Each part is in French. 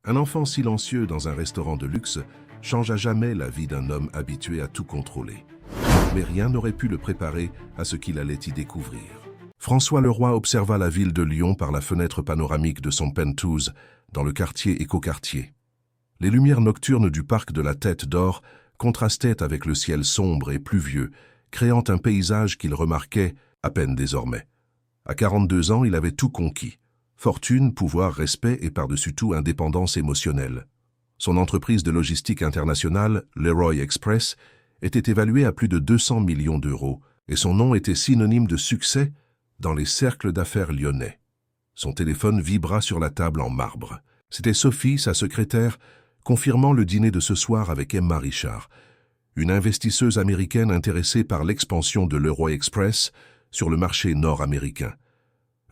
Un enfant silencieux dans un restaurant de luxe change à jamais la vie d'un homme habitué à tout contrôler. Mais rien n'aurait pu le préparer à ce qu'il allait y découvrir. François Leroy observa la ville de Lyon par la fenêtre panoramique de son penthouse dans le quartier Écoquartier. Les lumières nocturnes du parc de la Tête d'Or contrastaient avec le ciel sombre et pluvieux, créant un paysage qu'il remarquait à peine désormais. À 42 ans, il avait tout conquis. Fortune, pouvoir, respect et par-dessus tout indépendance émotionnelle. Son entreprise de logistique internationale, Leroy Express, était évaluée à plus de 200 millions d'euros et son nom était synonyme de succès dans les cercles d'affaires lyonnais. Son téléphone vibra sur la table en marbre. C'était Sophie, sa secrétaire, confirmant le dîner de ce soir avec Emma Richard, une investisseuse américaine intéressée par l'expansion de Leroy Express sur le marché nord-américain.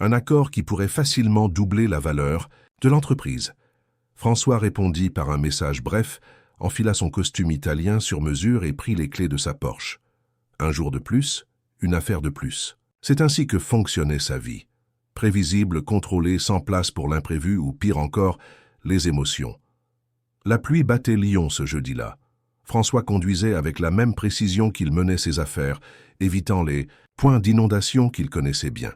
Un accord qui pourrait facilement doubler la valeur de l'entreprise. François répondit par un message bref, enfila son costume italien sur mesure et prit les clés de sa Porsche. Un jour de plus, une affaire de plus. C'est ainsi que fonctionnait sa vie. Prévisible, contrôlée, sans place pour l'imprévu ou pire encore, les émotions. La pluie battait Lyon ce jeudi-là. François conduisait avec la même précision qu'il menait ses affaires, évitant les points d'inondation qu'il connaissait bien.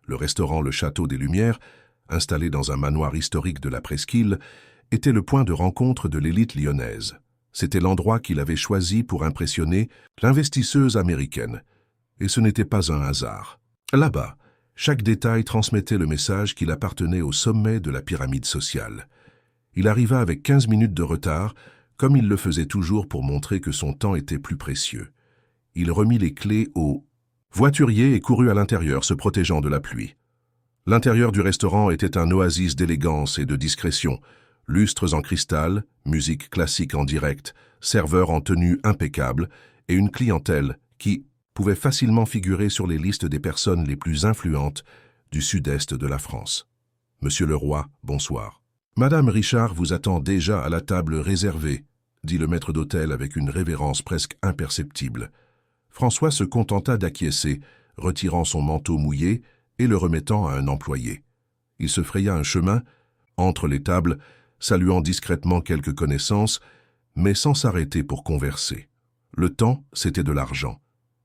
Le restaurant Le Château des Lumières, installé dans un manoir historique de la Presqu'île, était le point de rencontre de l'élite lyonnaise. C'était l'endroit qu'il avait choisi pour impressionner l'investisseuse américaine. Et ce n'était pas un hasard. Là-bas, chaque détail transmettait le message qu'il appartenait au sommet de la pyramide sociale. Il arriva avec 15 minutes de retard, comme il le faisait toujours pour montrer que son temps était plus précieux. Il remit les clés au voiturier et courut à l'intérieur, se protégeant de la pluie. L'intérieur du restaurant était un oasis d'élégance et de discrétion, lustres en cristal, musique classique en direct, serveurs en tenue impeccable et une clientèle qui pouvait facilement figurer sur les listes des personnes les plus influentes du sud-est de la France. Monsieur Leroy, bonsoir. Madame Richard vous attend déjà à la table réservée, dit le maître d'hôtel avec une révérence presque imperceptible. François se contenta d'acquiescer, retirant son manteau mouillé et le remettant à un employé. Il se fraya un chemin entre les tables, saluant discrètement quelques connaissances, mais sans s'arrêter pour converser. Le temps, c'était de l'argent,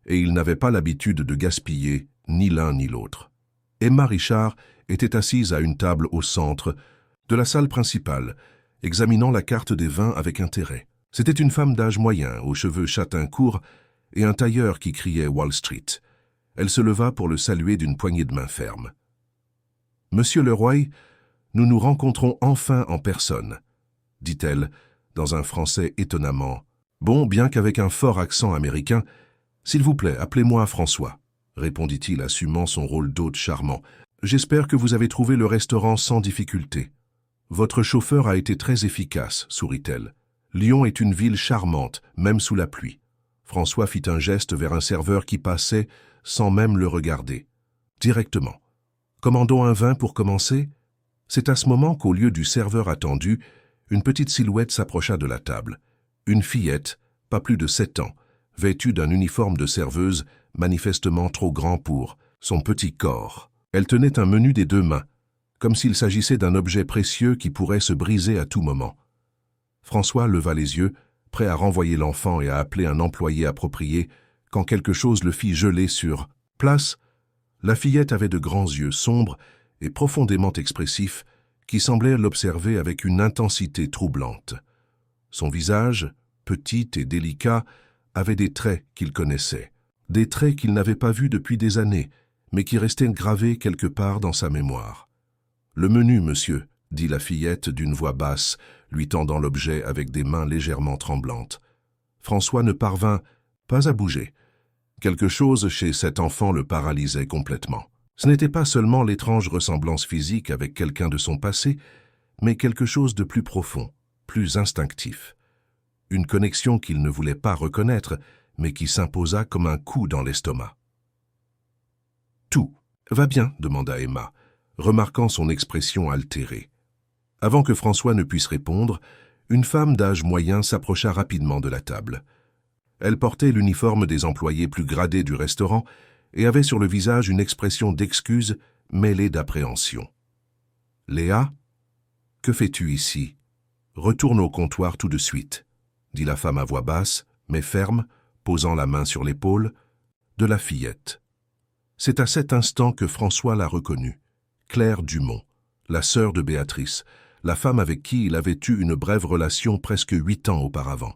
et il n'avait pas l'habitude de gaspiller ni l'un ni l'autre. Emma Richard était assise à une table au centre de la salle principale, examinant la carte des vins avec intérêt. C'était une femme d'âge moyen, aux cheveux châtains courts, et un tailleur qui criait Wall Street. Elle se leva pour le saluer d'une poignée de main ferme. « Monsieur Leroy, nous nous rencontrons enfin en personne, » dit-elle, dans un français étonnamment. « Bon, bien qu'avec un fort accent américain, s'il vous plaît, appelez-moi François, » répondit-il, assumant son rôle d'hôte charmant. « J'espère que vous avez trouvé le restaurant sans difficulté. »« Votre chauffeur a été très efficace, » sourit-elle. « Lyon est une ville charmante, même sous la pluie. » François fit un geste vers un serveur qui passait sans même le regarder. Directement. « Commandons un vin pour commencer ?» C'est à ce moment qu'au lieu du serveur attendu, une petite silhouette s'approcha de la table. Une fillette, pas plus de 7 ans, vêtue d'un uniforme de serveuse, manifestement trop grand pour son petit corps. Elle tenait un menu des 2 mains, comme s'il s'agissait d'un objet précieux qui pourrait se briser à tout moment. François leva les yeux, prêt à renvoyer l'enfant et à appeler un employé approprié, quand quelque chose le fit geler sur place. La fillette avait de grands yeux sombres et profondément expressifs qui semblaient l'observer avec une intensité troublante. Son visage, petit et délicat, avait des traits qu'il connaissait, des traits qu'il n'avait pas vus depuis des années, mais qui restaient gravés quelque part dans sa mémoire. « Le menu, monsieur », dit la fillette d'une voix basse, lui tendant l'objet avec des mains légèrement tremblantes. François ne parvint pas à bouger. Quelque chose chez cet enfant le paralysait complètement. Ce n'était pas seulement l'étrange ressemblance physique avec quelqu'un de son passé, mais quelque chose de plus profond, plus instinctif. Une connexion qu'il ne voulait pas reconnaître, mais qui s'imposa comme un coup dans l'estomac. « Tout va bien ?» demanda Emma, remarquant son expression altérée. Avant que François ne puisse répondre, une femme d'âge moyen s'approcha rapidement de la table. Elle portait l'uniforme des employés plus gradés du restaurant et avait sur le visage une expression d'excuse mêlée d'appréhension. « Léa, que fais-tu ici ?» Retourne au comptoir tout de suite, dit la femme à voix basse, mais ferme, posant la main sur l'épaule, de la fillette. C'est à cet instant que François l'a reconnue. Claire Dumont, la sœur de Béatrice, la femme avec qui il avait eu une brève relation presque 8 ans auparavant.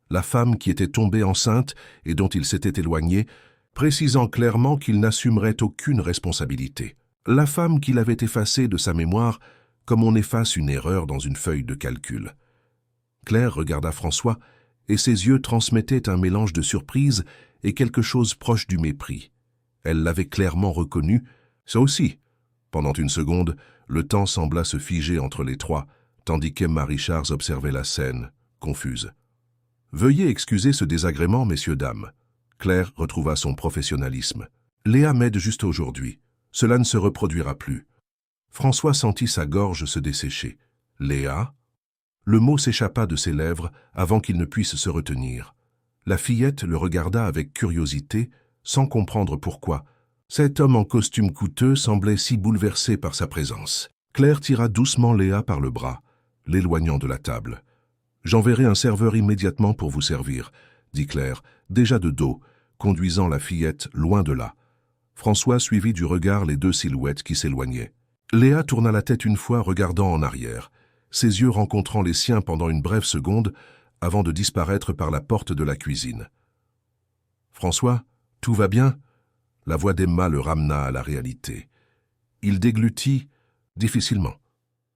La femme qui était tombée enceinte et dont il s'était éloigné, précisant clairement qu'il n'assumerait aucune responsabilité. La femme qu'il avait effacée de sa mémoire comme on efface une erreur dans une feuille de calcul. Claire regarda François et ses yeux transmettaient un mélange de surprise et quelque chose proche du mépris. Elle l'avait clairement reconnu, ça aussi. Pendant une seconde, le temps sembla se figer entre les trois, tandis qu'Emma Richards observait la scène, confuse. « Veuillez excuser ce désagrément, messieurs, dames. » Claire retrouva son professionnalisme. « Léa m'aide juste aujourd'hui. Cela ne se reproduira plus. » François sentit sa gorge se dessécher. « Léa ?» Le mot s'échappa de ses lèvres avant qu'il ne puisse se retenir. La fillette le regarda avec curiosité, sans comprendre pourquoi. Cet homme en costume coûteux semblait si bouleversé par sa présence. Claire tira doucement Léa par le bras, l'éloignant de la table. « J'enverrai un serveur immédiatement pour vous servir, » dit Claire, déjà de dos, conduisant la fillette loin de là. François suivit du regard les deux silhouettes qui s'éloignaient. Léa tourna la tête une fois, regardant en arrière, ses yeux rencontrant les siens pendant une brève seconde, avant de disparaître par la porte de la cuisine. « François, tout va bien ?» La voix d'Emma le ramena à la réalité. Il déglutit difficilement,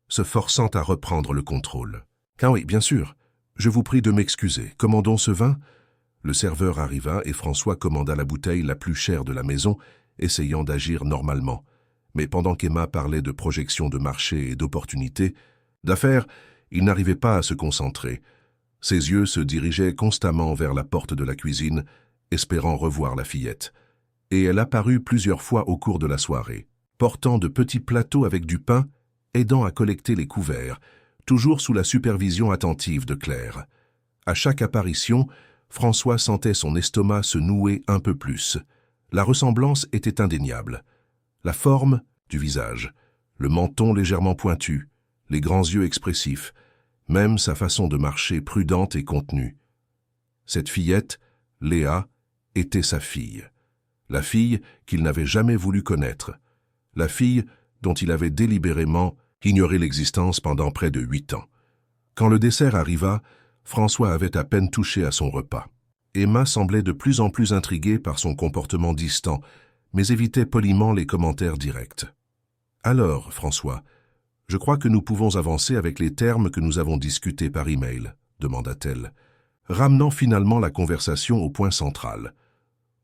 se forçant à reprendre le contrôle. « Ah oui, bien sûr. Je vous prie de m'excuser. Commandons ce vin ?» Le serveur arriva et François commanda la bouteille la plus chère de la maison, essayant d'agir normalement. Mais pendant qu'Emma parlait de projections de marché et d'opportunités, d'affaires, il n'arrivait pas à se concentrer. Ses yeux se dirigeaient constamment vers la porte de la cuisine, espérant revoir la fillette. Et elle apparut plusieurs fois au cours de la soirée, portant de petits plateaux avec du pain, aidant à collecter les couverts, toujours sous la supervision attentive de Claire. À chaque apparition, François sentait son estomac se nouer un peu plus. La ressemblance était indéniable. La forme du visage, le menton légèrement pointu, les grands yeux expressifs, même sa façon de marcher prudente et contenue. Cette fillette, Léa, était sa fille. La fille qu'il n'avait jamais voulu connaître. La fille dont il avait délibérément ignoré l'existence pendant près de 8 ans. Quand le dessert arriva, François avait à peine touché à son repas. Emma semblait de plus en plus intriguée par son comportement distant, mais évitait poliment les commentaires directs. « Alors, François, je crois que nous pouvons avancer avec les termes que nous avons discutés par email, demanda-t-elle, ramenant finalement la conversation au point central.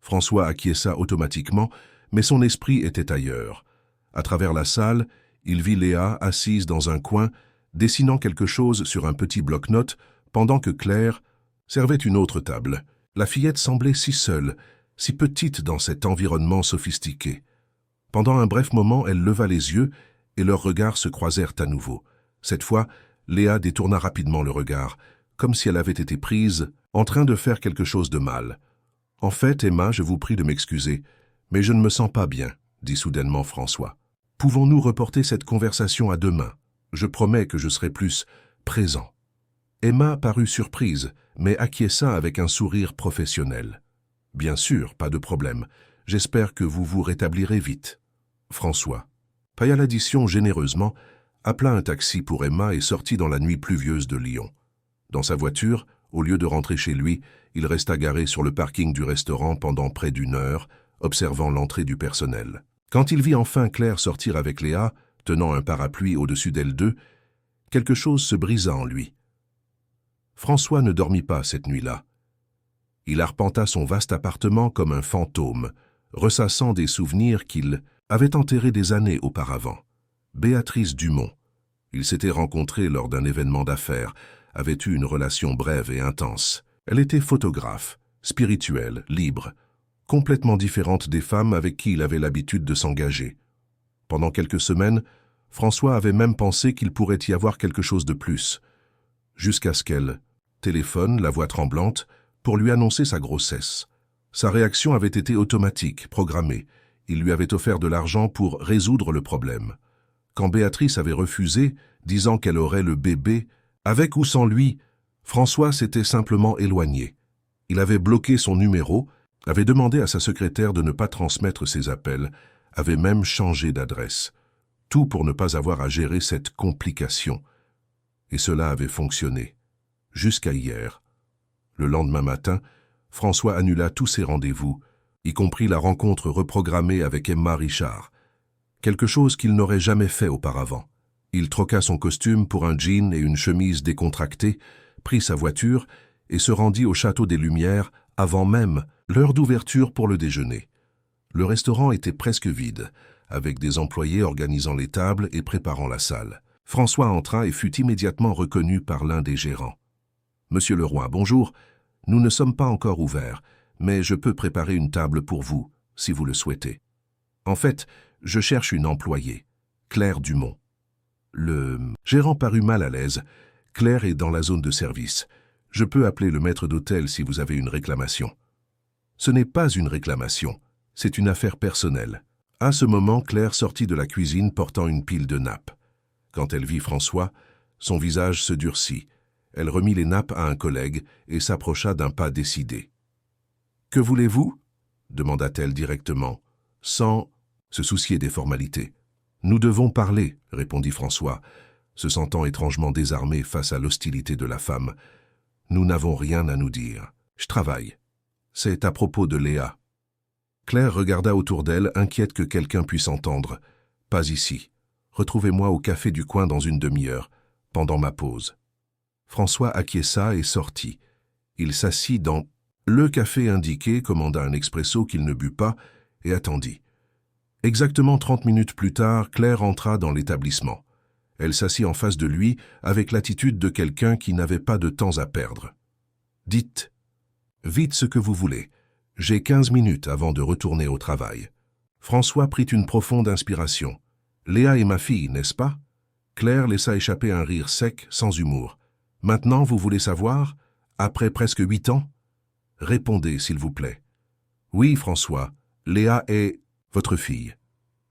François acquiesça automatiquement, mais son esprit était ailleurs. À travers la salle, il vit Léa assise dans un coin, dessinant quelque chose sur un petit bloc-notes, pendant que Claire servait une autre table. La fillette semblait si seule, si petite dans cet environnement sophistiqué. Pendant un bref moment, elle leva les yeux et leurs regards se croisèrent à nouveau. Cette fois, Léa détourna rapidement le regard, comme si elle avait été prise, en train de faire quelque chose de mal. « En fait, Emma, je vous prie de m'excuser, mais je ne me sens pas bien, » dit soudainement François. « Pouvons-nous reporter cette conversation à demain? Je promets que je serai plus présent. » Emma parut surprise, mais acquiesça avec un sourire professionnel. « Bien sûr, pas de problème. J'espère que vous vous rétablirez vite. » François paya l'addition généreusement, appela un taxi pour Emma et sortit dans la nuit pluvieuse de Lyon. Dans sa voiture, au lieu de rentrer chez lui, il resta garé sur le parking du restaurant pendant près d'1 heure, observant l'entrée du personnel. Quand il vit enfin Claire sortir avec Léa, tenant un parapluie au-dessus d'elles deux, quelque chose se brisa en lui. François ne dormit pas cette nuit-là. Il arpenta son vaste appartement comme un fantôme, ressassant des souvenirs qu'il avait enterrés des années auparavant. Béatrice Dumont. Ils s'étaient rencontrés lors d'un événement d'affaires, avaient eu une relation brève et intense. Elle était photographe, spirituelle, libre, complètement différente des femmes avec qui il avait l'habitude de s'engager. Pendant quelques semaines, François avait même pensé qu'il pourrait y avoir quelque chose de plus, jusqu'à ce qu'elle téléphone, la voix tremblante, pour lui annoncer sa grossesse. Sa réaction avait été automatique, programmée. Il lui avait offert de l'argent pour résoudre le problème. Quand Béatrice avait refusé, disant qu'elle aurait le bébé, Avec ou sans lui, François s'était simplement éloigné. Il avait bloqué son numéro, avait demandé à sa secrétaire de ne pas transmettre ses appels, avait même changé d'adresse. Tout pour ne pas avoir à gérer cette complication. Et cela avait fonctionné. Jusqu'à hier. Le lendemain matin, François annula tous ses rendez-vous, y compris la rencontre reprogrammée avec Emma Richard. Quelque chose qu'il n'aurait jamais fait auparavant. Il troqua son costume pour un jean et une chemise décontractée, prit sa voiture et se rendit au Château des Lumières avant même l'heure d'ouverture pour le déjeuner. Le restaurant était presque vide, avec des employés organisant les tables et préparant la salle. François entra et fut immédiatement reconnu par l'un des gérants. « Monsieur Leroy, bonjour. Nous ne sommes pas encore ouverts, mais je peux préparer une table pour vous, si vous le souhaitez. En fait, je cherche une employée, Claire Dumont. » Le gérant parut mal à l'aise. « Claire est dans la zone de service. Je peux appeler le maître d'hôtel si vous avez une réclamation. » Ce n'est pas une réclamation, c'est une affaire personnelle. À ce moment, Claire sortit de la cuisine portant une pile de nappes. Quand elle vit François, son visage se durcit. Elle remit les nappes à un collègue et s'approcha d'un pas décidé. « Que voulez-vous » demanda-t-elle directement, sans se soucier des formalités. « Nous devons parler » répondit François, se sentant étrangement désarmé face à l'hostilité de la femme. « Nous n'avons rien à nous dire. Je travaille. C'est à propos de Léa. » Claire regarda autour d'elle, inquiète que quelqu'un puisse entendre. « Pas ici. Retrouvez-moi au café du coin dans une demi-heure, pendant ma pause. » François acquiesça et sortit. Il s'assit dans le café indiqué, commanda un expresso qu'il ne but pas et attendit. Exactement 30 minutes plus tard, Claire entra dans l'établissement. Elle s'assit en face de lui avec l'attitude de quelqu'un qui n'avait pas de temps à perdre. « Dites, vite ce que vous voulez. J'ai 15 minutes avant de retourner au travail. » François prit une profonde inspiration. « Léa est ma fille, n'est-ce pas ?» Claire laissa échapper un rire sec, sans humour. « Maintenant, vous voulez savoir, après presque 8 ans ? Répondez, s'il vous plaît. »« Oui, François, Léa est votre fille.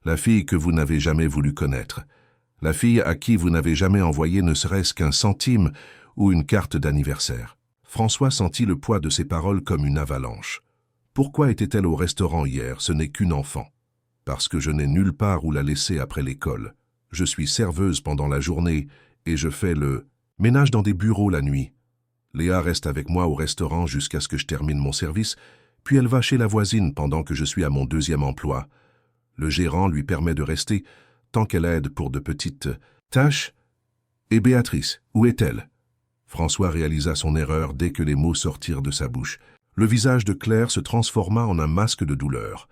La fille que vous n'avez jamais voulu connaître. La fille à qui vous n'avez jamais envoyé ne serait-ce qu'un centime ou une carte d'anniversaire. » François sentit le poids de ses paroles comme une avalanche. Pourquoi était-elle au restaurant hier? Ce n'est qu'une enfant. Parce que je n'ai nulle part où la laisser après l'école. Je suis serveuse pendant la journée et je fais le ménage dans des bureaux la nuit. Léa reste avec moi au restaurant jusqu'à ce que je termine mon service, puis elle va chez la voisine pendant que je suis à mon 2e emploi. Le gérant lui permet de rester tant qu'elle aide pour de petites tâches. Et Béatrice, où est-elle? François réalisa son erreur dès que les mots sortirent de sa bouche. Le visage de Claire se transforma en un masque de douleur.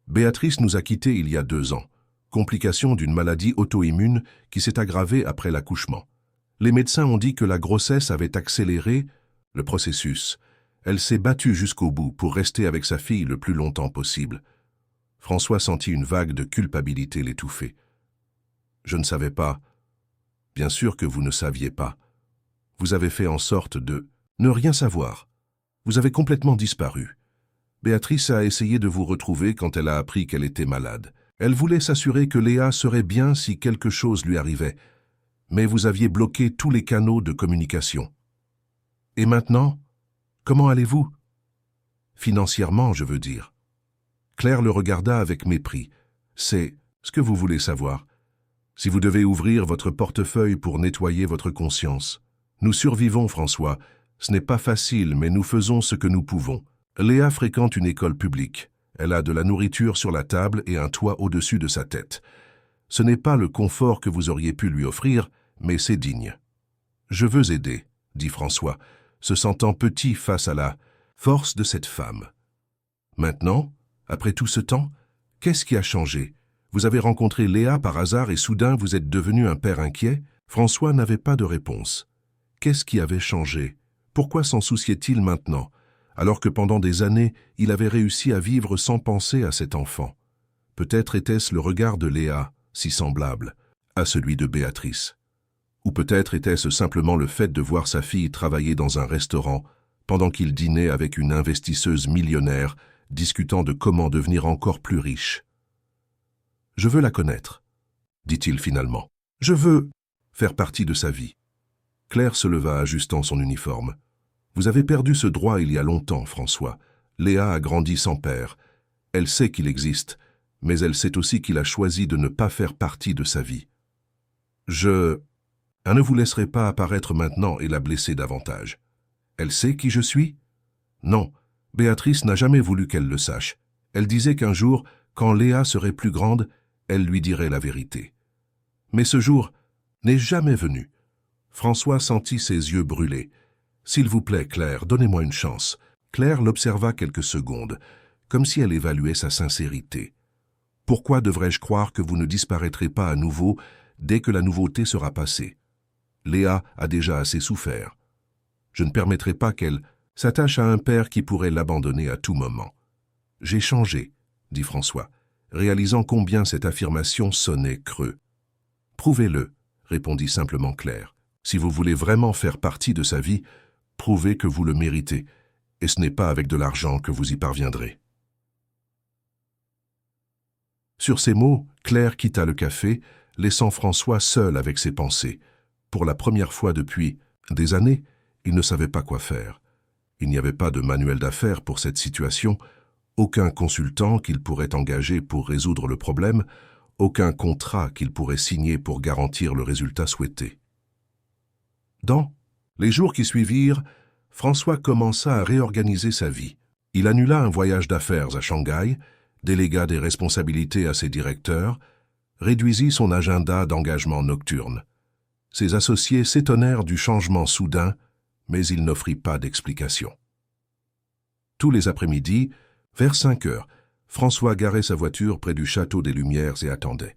Béatrice nous a quittés il y a 2 ans. Complication d'une maladie auto-immune qui s'est aggravée après l'accouchement. Les médecins ont dit que la grossesse avait accéléré le processus. Elle s'est battue jusqu'au bout pour rester avec sa fille le plus longtemps possible. François sentit une vague de culpabilité l'étouffer. « Je ne savais pas. Bien sûr que vous ne saviez pas. Vous avez fait en sorte de ne rien savoir. Vous avez complètement disparu. Béatrice a essayé de vous retrouver quand elle a appris qu'elle était malade. Elle voulait s'assurer que Léa serait bien si quelque chose lui arrivait, mais vous aviez bloqué tous les canaux de communication. Et maintenant, comment allez-vous? Financièrement, je veux dire. » Claire le regarda avec mépris. « C'est ce que vous voulez savoir. Si vous devez ouvrir votre portefeuille pour nettoyer votre conscience. Nous survivons, François. Ce n'est pas facile, mais nous faisons ce que nous pouvons. Léa fréquente une école publique. Elle a de la nourriture sur la table et un toit au-dessus de sa tête. Ce n'est pas le confort que vous auriez pu lui offrir, mais c'est digne. »« Je veux aider, » dit François, se sentant petit face à la force de cette femme. « Maintenant, après tout ce temps, qu'est-ce qui a changé? Vous avez rencontré Léa par hasard et soudain vous êtes devenu un père inquiet ?» François n'avait pas de réponse. Qu'est-ce qui avait changé? Pourquoi s'en souciait-il maintenant, alors que pendant des années, il avait réussi à vivre sans penser à cet enfant? Peut-être était-ce le regard de Léa, si semblable à celui de Béatrice. Ou peut-être était-ce simplement le fait de voir sa fille travailler dans un restaurant pendant qu'il dînait avec une investisseuse millionnaire, discutant de comment devenir encore plus riche. « Je veux la connaître, » dit-il finalement. « Je veux faire partie de sa vie. » Claire se leva, ajustant son uniforme. « Vous avez perdu ce droit il y a longtemps, François. Léa a grandi sans père. Elle sait qu'il existe, mais elle sait aussi qu'il a choisi de ne pas faire partie de sa vie. Je ne vous laisserai pas apparaître maintenant et la blesser davantage. Elle sait qui je suis? Non, Béatrice n'a jamais voulu qu'elle le sache. Elle disait qu'un jour, quand Léa serait plus grande, elle lui dirait la vérité. Mais ce jour n'est jamais venu. » François sentit ses yeux brûler. « S'il vous plaît, Claire, donnez-moi une chance. » Claire l'observa quelques secondes, comme si elle évaluait sa sincérité. « Pourquoi devrais-je croire que vous ne disparaîtrez pas à nouveau dès que la nouveauté sera passée? Léa a déjà assez souffert. Je ne permettrai pas qu'elle s'attache à un père qui pourrait l'abandonner à tout moment. »« J'ai changé, » dit François, réalisant combien cette affirmation sonnait creux. « Prouvez-le, » répondit simplement Claire. « Si vous voulez vraiment faire partie de sa vie, prouvez que vous le méritez, et ce n'est pas avec de l'argent que vous y parviendrez. » Sur ces mots, Claire quitta le café, laissant François seul avec ses pensées. Pour la première fois depuis des années, il ne savait pas quoi faire. Il n'y avait pas de manuel d'affaires pour cette situation, aucun consultant qu'il pourrait engager pour résoudre le problème, aucun contrat qu'il pourrait signer pour garantir le résultat souhaité. Dans les jours qui suivirent, François commença à réorganiser sa vie. Il annula un voyage d'affaires à Shanghai, délégua des responsabilités à ses directeurs, réduisit son agenda d'engagement nocturne. Ses associés s'étonnèrent du changement soudain, mais il n'offrit pas d'explication. Tous les après-midi, vers 5 heures, François garait sa voiture près du château des Lumières et attendait.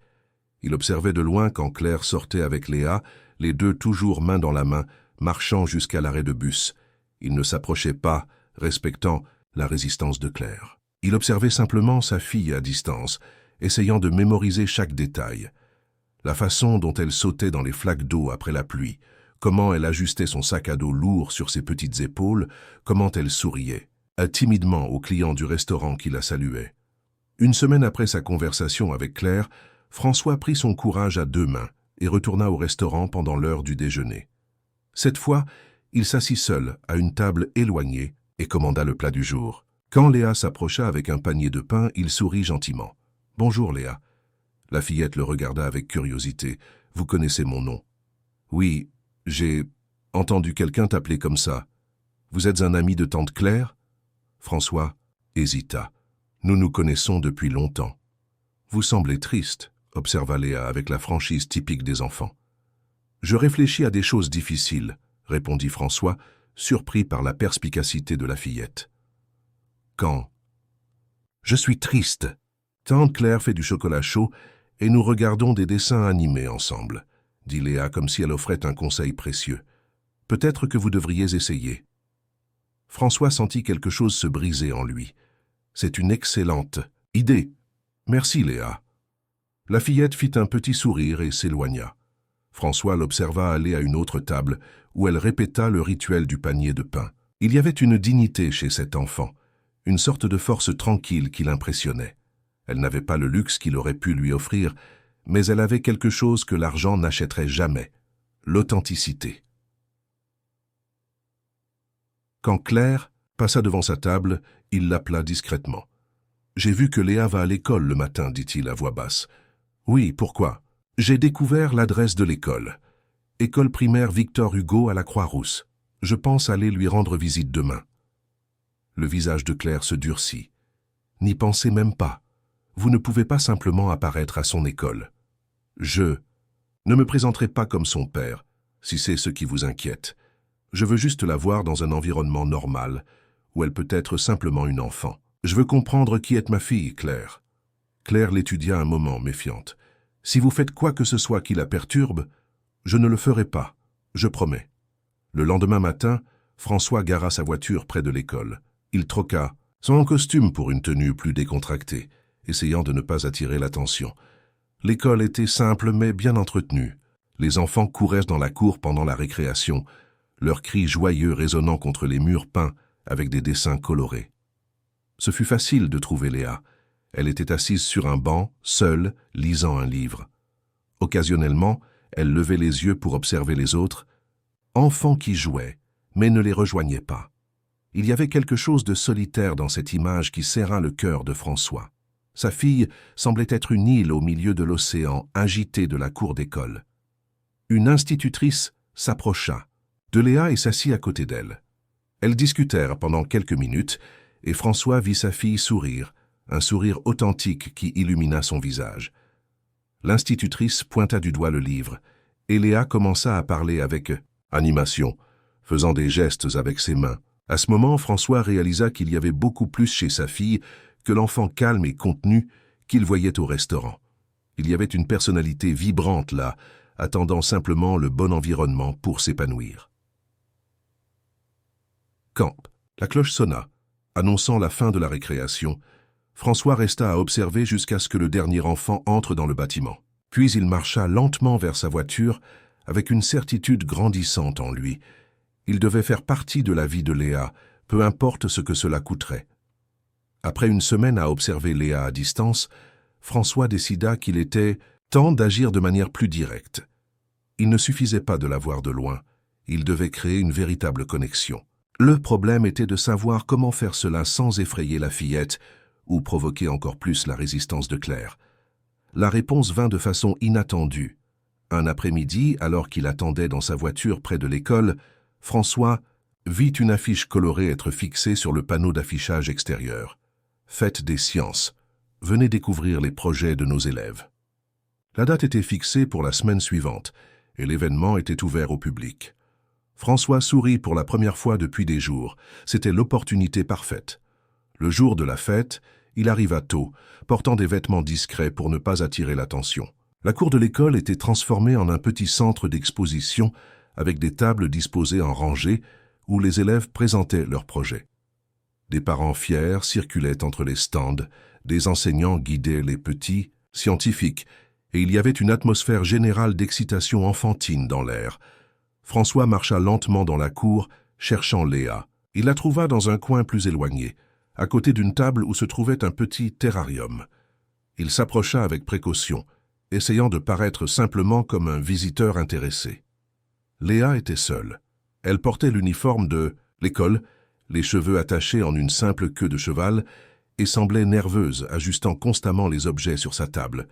Il observait de loin quand Claire sortait avec Léa, les deux toujours main dans la main, marchant jusqu'à l'arrêt de bus. Il ne s'approchait pas, respectant la résistance de Claire. Il observait simplement sa fille à distance, essayant de mémoriser chaque détail. La façon dont elle sautait dans les flaques d'eau après la pluie, comment elle ajustait son sac à dos lourd sur ses petites épaules, comment elle souriait, timidement aux clients du restaurant qui la saluaient. Une semaine après sa conversation avec Claire, François prit son courage à deux mains et retourna au restaurant pendant l'heure du déjeuner. Cette fois, il s'assit seul à une table éloignée et commanda le plat du jour. Quand Léa s'approcha avec un panier de pain, il sourit gentiment. « Bonjour Léa. » La fillette le regarda avec curiosité. « Vous connaissez mon nom. »« Oui, j'ai entendu quelqu'un t'appeler comme ça. Vous êtes un ami de tante Claire ?» François hésita. « Nous nous connaissons depuis longtemps. »« Vous semblez triste, » observa Léa avec la franchise typique des enfants. « Je réfléchis à des choses difficiles, » répondit François, surpris par la perspicacité de la fillette. « Quand ? » « Je suis triste. Tante Claire fait du chocolat chaud et nous regardons des dessins animés ensemble, » dit Léa comme si elle offrait un conseil précieux. « Peut-être que vous devriez essayer. » François sentit quelque chose se briser en lui. « C'est une excellente idée. Merci Léa. » La fillette fit un petit sourire et s'éloigna. François l'observa aller à une autre table où elle répéta le rituel du panier de pain. Il y avait une dignité chez cet enfant, une sorte de force tranquille qui l'impressionnait. Elle n'avait pas le luxe qu'il aurait pu lui offrir, mais elle avait quelque chose que l'argent n'achèterait jamais, l'authenticité. Quand Claire passa devant sa table, il l'appela discrètement. « J'ai vu que Léa va à l'école le matin, dit-il à voix basse. « Oui, pourquoi ? J'ai découvert l'adresse de l'école. École primaire Victor Hugo à la Croix-Rousse. Je pense aller lui rendre visite demain. » Le visage de Claire se durcit. « N'y pensez même pas. Vous ne pouvez pas simplement apparaître à son école. Je ne me présenterai pas comme son père, si c'est ce qui vous inquiète. Je veux juste la voir dans un environnement normal, où elle peut être simplement une enfant. Je veux comprendre qui est ma fille, Claire. » Claire l'étudia un moment, méfiante. « Si vous faites quoi que ce soit qui la perturbe, je ne le ferai pas, je promets. » Le lendemain matin, François gara sa voiture près de l'école. Il troqua son costume pour une tenue plus décontractée, essayant de ne pas attirer l'attention. L'école était simple mais bien entretenue. Les enfants couraient dans la cour pendant la récréation, leurs cris joyeux résonnant contre les murs peints avec des dessins colorés. Ce fut facile de trouver Léa. Elle était assise sur un banc, seule, lisant un livre. Occasionnellement, elle levait les yeux pour observer les autres. Enfants qui jouaient, mais ne les rejoignaient pas. Il y avait quelque chose de solitaire dans cette image qui serra le cœur de François. Sa fille semblait être une île au milieu de l'océan, agitée de la cour d'école. Une institutrice s'approcha de Léa et s'assit à côté d'elle. Elles discutèrent pendant quelques minutes et François vit sa fille sourire, un sourire authentique qui illumina son visage. L'institutrice pointa du doigt le livre et Léa commença à parler avec animation, faisant des gestes avec ses mains. À ce moment, François réalisa qu'il y avait beaucoup plus chez sa fille que l'enfant calme et contenu qu'il voyait au restaurant. Il y avait une personnalité vibrante là, attendant simplement le bon environnement pour s'épanouir. Quand la cloche sonna, annonçant la fin de la récréation, François resta à observer jusqu'à ce que le dernier enfant entre dans le bâtiment. Puis il marcha lentement vers sa voiture avec une certitude grandissante en lui. Il devait faire partie de la vie de Léa, peu importe ce que cela coûterait. Après une semaine à observer Léa à distance, François décida qu'il était temps d'agir de manière plus directe. Il ne suffisait pas de la voir de loin, il devait créer une véritable connexion. Le problème était de savoir comment faire cela sans effrayer la fillette ou provoquer encore plus la résistance de Claire. La réponse vint de façon inattendue. Un après-midi, alors qu'il attendait dans sa voiture près de l'école, François vit une affiche colorée être fixée sur le panneau d'affichage extérieur. « Fête des sciences. Venez découvrir les projets de nos élèves. » La date était fixée pour la semaine suivante et l'événement était ouvert au public. François sourit pour la première fois depuis des jours. C'était l'opportunité parfaite. Le jour de la fête, il arriva tôt, portant des vêtements discrets pour ne pas attirer l'attention. La cour de l'école était transformée en un petit centre d'exposition avec des tables disposées en rangées où les élèves présentaient leurs projets. Des parents fiers circulaient entre les stands, des enseignants guidaient les petits, scientifiques, et il y avait une atmosphère générale d'excitation enfantine dans l'air. François marcha lentement dans la cour, cherchant Léa. Il la trouva dans un coin plus éloigné, à côté d'une table où se trouvait un petit terrarium. Il s'approcha avec précaution, essayant de paraître simplement comme un visiteur intéressé. Léa était seule. Elle portait l'uniforme de l'école, les cheveux attachés en une simple queue de cheval, et semblait nerveuse, ajustant constamment les objets sur sa table.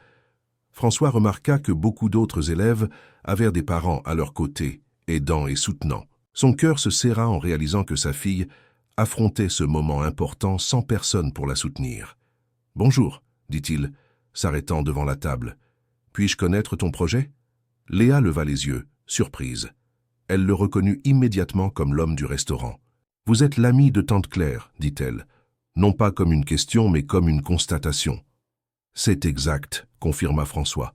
François remarqua que beaucoup d'autres élèves avaient des parents à leur côté, aidant et soutenant. Son cœur se serra en réalisant que sa fille affrontait ce moment important sans personne pour la soutenir. « Bonjour », dit-il, s'arrêtant devant la table. « Puis-je connaître ton projet ?» Léa leva les yeux, surprise. Elle le reconnut immédiatement comme l'homme du restaurant. « Vous êtes l'ami de tante Claire, dit-elle, non pas comme une question, mais comme une constatation. »« C'est exact, confirma François.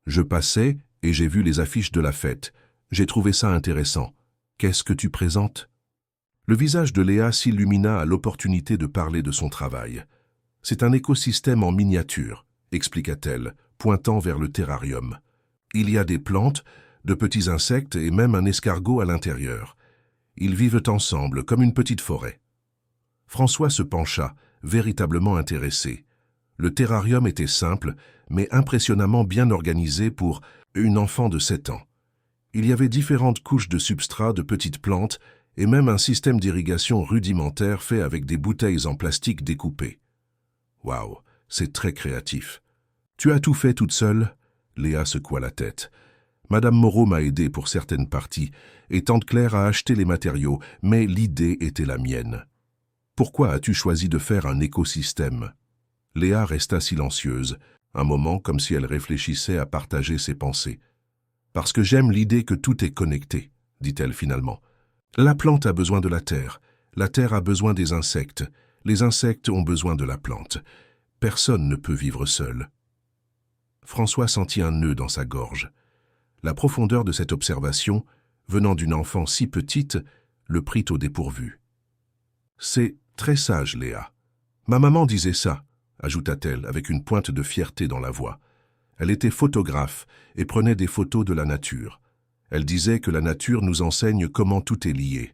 Je passais et j'ai vu les affiches de la fête. J'ai trouvé ça intéressant. Qu'est-ce que tu présentes ?» Le visage de Léa s'illumina à l'opportunité de parler de son travail. « C'est un écosystème en miniature, expliqua-t-elle, pointant vers le terrarium. Il y a des plantes, de petits insectes et même un escargot à l'intérieur. Ils vivent ensemble comme une petite forêt. » François se pencha, véritablement intéressé. Le terrarium était simple, mais impressionnamment bien organisé pour une enfant de 7 ans. Il y avait différentes couches de substrat de petites plantes et même un système d'irrigation rudimentaire fait avec des bouteilles en plastique découpées. Waouh, c'est très créatif. Tu as tout fait toute seule ? Léa secoua la tête. Madame Moreau m'a aidé pour certaines parties et tante Claire a acheté les matériaux, mais l'idée était la mienne. Pourquoi as-tu choisi de faire un écosystème ? Léa resta silencieuse, un moment comme si elle réfléchissait à partager ses pensées. Parce que j'aime l'idée que tout est connecté, dit-elle finalement. La plante a besoin de la terre a besoin des insectes, les insectes ont besoin de la plante. Personne ne peut vivre seul. François sentit un nœud dans sa gorge. La profondeur de cette observation, venant d'une enfant si petite, le prit au dépourvu. « C'est très sage, Léa. Ma maman disait ça, » ajouta-t-elle avec une pointe de fierté dans la voix. Elle était photographe et prenait des photos de la nature. Elle disait que la nature nous enseigne comment tout est lié.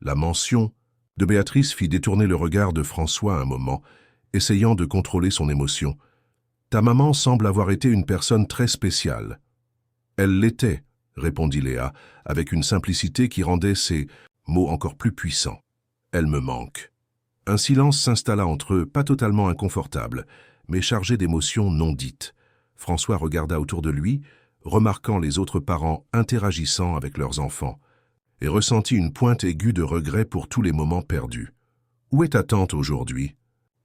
La mention de Béatrice fit détourner le regard de François un moment, essayant de contrôler son émotion. « Ta maman semble avoir été une personne très spéciale. » Elle l'était, répondit Léa, avec une simplicité qui rendait ses mots encore plus puissants. Elle me manque. Un silence s'installa entre eux, pas totalement inconfortable, mais chargé d'émotions non dites. François regarda autour de lui, remarquant les autres parents interagissant avec leurs enfants, et ressentit une pointe aiguë de regret pour tous les moments perdus. « Où est ta tante aujourd'hui »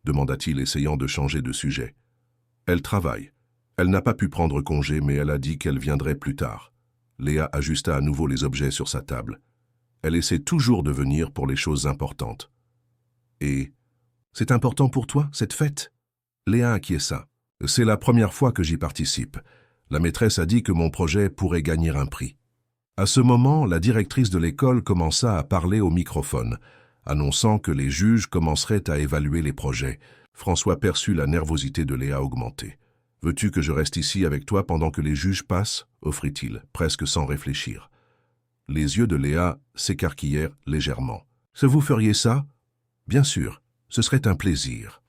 demanda-t-il, essayant de changer de sujet. « Elle travaille. Elle n'a pas pu prendre congé, mais elle a dit qu'elle viendrait plus tard. » Léa ajusta à nouveau les objets sur sa table. Elle essaie toujours de venir pour les choses importantes. « Et c'est important pour toi, cette fête ?» Léa acquiesça. « C'est la première fois que j'y participe. La maîtresse a dit que mon projet pourrait gagner un prix. » À ce moment, la directrice de l'école commença à parler au microphone, annonçant que les juges commenceraient à évaluer les projets. François perçut la nervosité de Léa augmenter. « Veux-tu que je reste ici avec toi pendant que les juges passent » offrit-il, presque sans réfléchir. Les yeux de Léa s'écarquillèrent légèrement. « Si vous feriez ça ?»« Bien sûr, ce serait un plaisir. »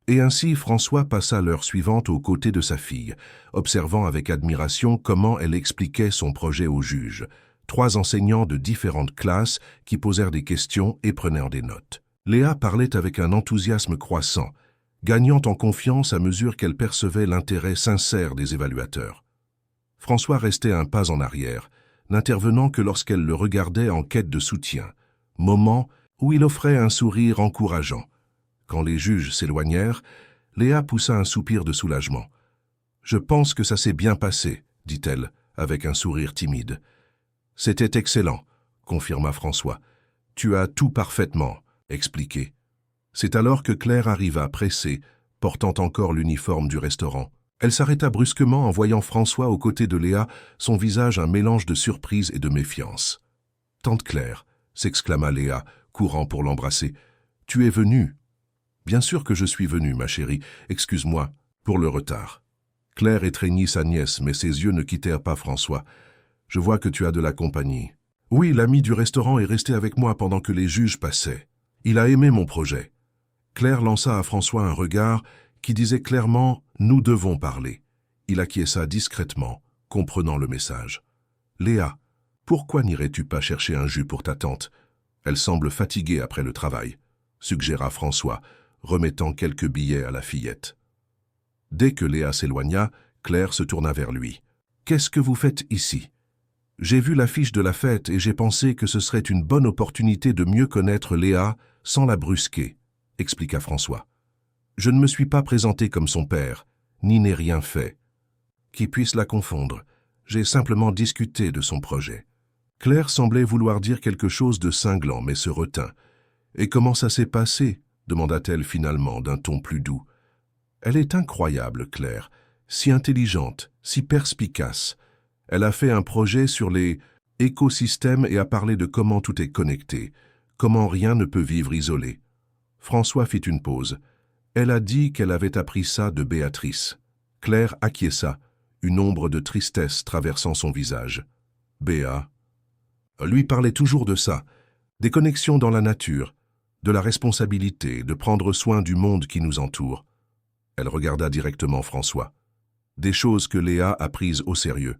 Et ainsi François passa l'heure suivante aux côtés de sa fille, observant avec admiration comment elle expliquait son projet aux juges. 3 enseignants de différentes classes qui posèrent des questions et prenaient des notes. Léa parlait avec un enthousiasme croissant, gagnant en confiance à mesure qu'elle percevait l'intérêt sincère des évaluateurs. François restait un pas en arrière, n'intervenant que lorsqu'elle le regardait en quête de soutien, moment où il offrait un sourire encourageant. Quand les juges s'éloignèrent, Léa poussa un soupir de soulagement. « Je pense que ça s'est bien passé, » dit-elle, avec un sourire timide. « C'était excellent, » confirma François. « Tu as tout parfaitement expliqué. » C'est alors que Claire arriva, pressée, portant encore l'uniforme du restaurant. Elle s'arrêta brusquement en voyant François aux côtés de Léa, son visage un mélange de surprise et de méfiance. « Tante Claire » s'exclama Léa, courant pour l'embrasser. « Tu es venue ?» « Bien sûr que je suis venue, ma chérie. Excuse-moi pour le retard. » Claire étreignit sa nièce, mais ses yeux ne quittèrent pas François. « Je vois que tu as de la compagnie. »« Oui, l'ami du restaurant est resté avec moi pendant que les juges passaient. Il a aimé mon projet. » Claire lança à François un regard qui disait clairement « Nous devons parler ». Il acquiesça discrètement, comprenant le message. « Léa, pourquoi n'irais-tu pas chercher un jus pour ta tante? Elle semble fatiguée après le travail, » suggéra François, remettant quelques billets à la fillette. Dès que Léa s'éloigna, Claire se tourna vers lui. « Qu'est-ce que vous faites ici? J'ai vu l'affiche de la fête et j'ai pensé que ce serait une bonne opportunité de mieux connaître Léa sans la brusquer, » expliqua François. « Je ne me suis pas présenté comme son père, ni n'ai rien fait. Qui puisse la confondre, j'ai simplement discuté de son projet. » Claire semblait vouloir dire quelque chose de cinglant, mais se retint. « Et comment ça s'est passé ?» demanda-t-elle finalement d'un ton plus doux. « Elle est incroyable, Claire, si intelligente, si perspicace. Elle a fait un projet sur les écosystèmes et a parlé de comment tout est connecté, comment rien ne peut vivre isolé. » François fit une pause. Elle a dit qu'elle avait appris ça de Béatrice. Claire acquiesça, une ombre de tristesse traversant son visage. Béa lui parlait toujours de ça, des connexions dans la nature, de la responsabilité, de prendre soin du monde qui nous entoure. Elle regarda directement François. Des choses que Léa a prises au sérieux.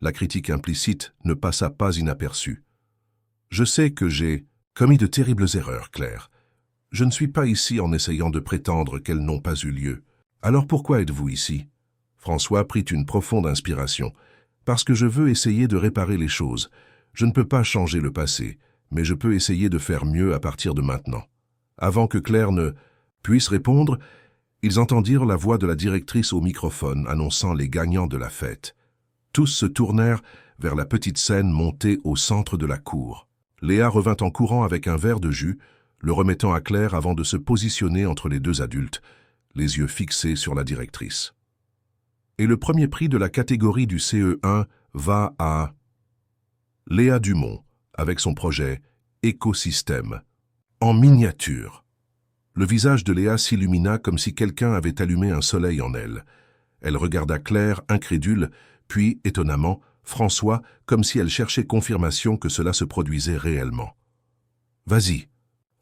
La critique implicite ne passa pas inaperçue. « Je sais que j'ai commis de terribles erreurs, Claire. Je ne suis pas ici en essayant de prétendre qu'elles n'ont pas eu lieu. Alors pourquoi êtes-vous ici ?» François prit une profonde inspiration. « Parce que je veux essayer de réparer les choses. Je ne peux pas changer le passé, mais je peux essayer de faire mieux à partir de maintenant. » Avant que Claire ne puisse répondre, ils entendirent la voix de la directrice au microphone annonçant les gagnants de la fête. Tous se tournèrent vers la petite scène montée au centre de la cour. Léa revint en courant avec un verre de jus, le remettant à Claire avant de se positionner entre les 2 adultes, les yeux fixés sur la directrice. Et le premier prix de la catégorie du CE1 va à Léa Dumont, avec son projet « Écosystème », en miniature. Le visage de Léa s'illumina comme si quelqu'un avait allumé un soleil en elle. Elle regarda Claire, incrédule, puis, étonnamment, François, comme si elle cherchait confirmation que cela se produisait réellement. « Vas-y »,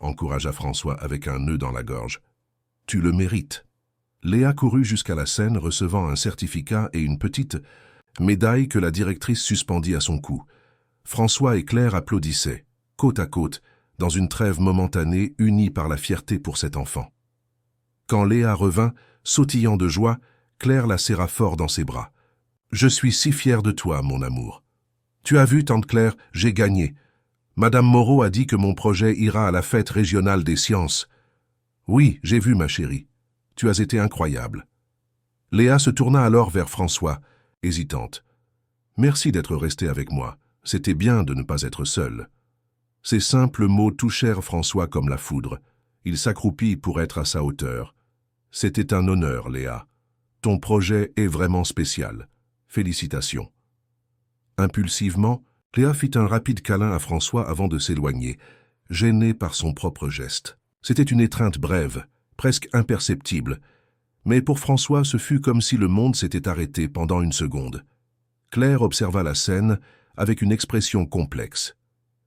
encouragea François avec un nœud dans la gorge. « Tu le mérites. » Léa courut jusqu'à la scène recevant un certificat et une petite médaille que la directrice suspendit à son cou. François et Claire applaudissaient, côte à côte, dans une trêve momentanée unie par la fierté pour cet enfant. Quand Léa revint, sautillant de joie, Claire la serra fort dans ses bras. « Je suis si fière de toi, mon amour. Tu as vu, tante Claire, j'ai gagné. Madame Moreau a dit que mon projet ira à la fête régionale des sciences. Oui, j'ai vu, ma chérie. Tu as été incroyable. » Léa se tourna alors vers François, hésitante. « Merci d'être resté avec moi. C'était bien de ne pas être seule. » Ces simples mots touchèrent François comme la foudre. Il s'accroupit pour être à sa hauteur. « C'était un honneur, Léa. Ton projet est vraiment spécial. Félicitations. » Impulsivement, Léa fit un rapide câlin à François avant de s'éloigner, gênée par son propre geste. C'était une étreinte brève, presque imperceptible, mais pour François, ce fut comme si le monde s'était arrêté pendant une seconde. Claire observa la scène avec une expression complexe.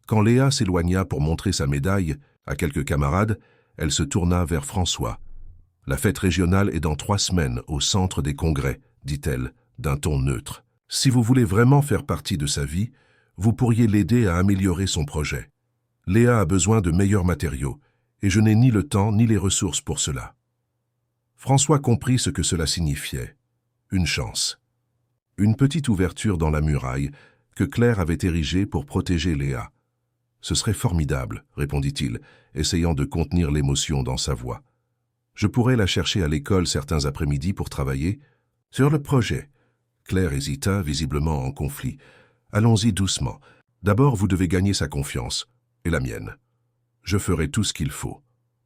Quand Léa s'éloigna pour montrer sa médaille à quelques camarades, elle se tourna vers François. « La fête régionale est dans 3 semaines au centre des congrès, dit-elle, d'un ton neutre. Si vous voulez vraiment faire partie de sa vie, vous pourriez l'aider à améliorer son projet. Léa a besoin de meilleurs matériaux, et je n'ai ni le temps ni les ressources pour cela. » François comprit ce que cela signifiait. Une chance. Une petite ouverture dans la muraille que Claire avait érigée pour protéger Léa. « Ce serait formidable, » répondit-il, essayant de contenir l'émotion dans sa voix. « Je pourrais la chercher à l'école certains après-midi pour travailler. » Sur le projet. Claire hésita, visiblement en conflit. « Allons-y doucement. D'abord, vous devez gagner sa confiance, et la mienne. Je ferai tout ce qu'il faut. »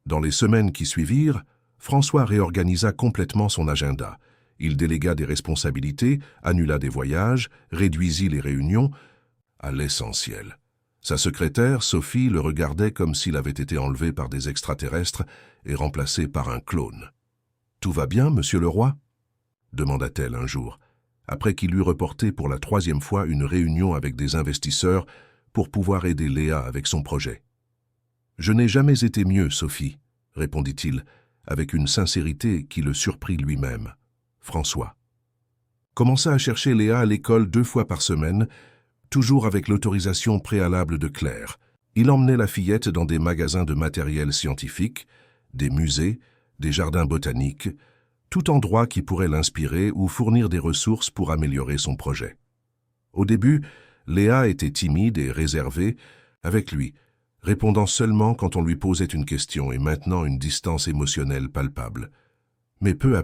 Dans les semaines qui suivirent, François réorganisa complètement son agenda. Il délégua des responsabilités, annula des voyages, réduisit les réunions, à l'essentiel. Sa secrétaire, Sophie, le regardait comme s'il avait été enlevé par des extraterrestres et remplacé par un clone. « Tout va bien, monsieur le roi ?» demanda-t-elle un jour, après qu'il eut reporté pour la 3e fois une réunion avec des investisseurs pour pouvoir aider Léa avec son projet. « Je n'ai jamais été mieux, Sophie, » répondit-il, avec une sincérité qui le surprit lui-même. François commença à chercher Léa à l'école 2 fois par semaine, toujours avec l'autorisation préalable de Claire. Il emmenait la fillette dans des magasins de matériel scientifique, des musées, des jardins botaniques, tout endroit qui pourrait l'inspirer ou fournir des ressources pour améliorer son projet. Au début, Léa était timide et réservée avec lui, répondant seulement quand on lui posait une question et maintenant une distance émotionnelle palpable. Mais peu,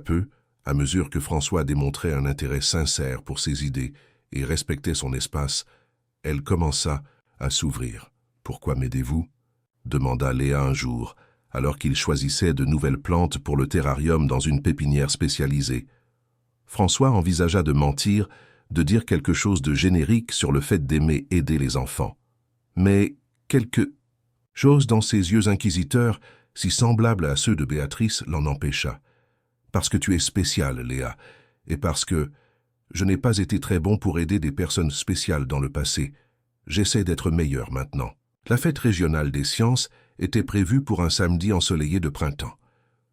à mesure que François démontrait un intérêt sincère pour ses idées et respectait son espace, elle commença à s'ouvrir. « Pourquoi m'aidez-vous » demanda Léa un jour, alors qu'il choisissait de nouvelles plantes pour le terrarium dans une pépinière spécialisée. François envisagea de mentir, de dire quelque chose de générique sur le fait d'aimer aider les enfants. Mais quelque chose dans ses yeux inquisiteurs, si semblable à ceux de Béatrice, l'en empêcha. « Parce que tu es spéciale, Léa, et parce que je n'ai pas été très bon pour aider des personnes spéciales dans le passé. J'essaie d'être meilleur maintenant. » La fête régionale des sciences était prévue pour un samedi ensoleillé de printemps.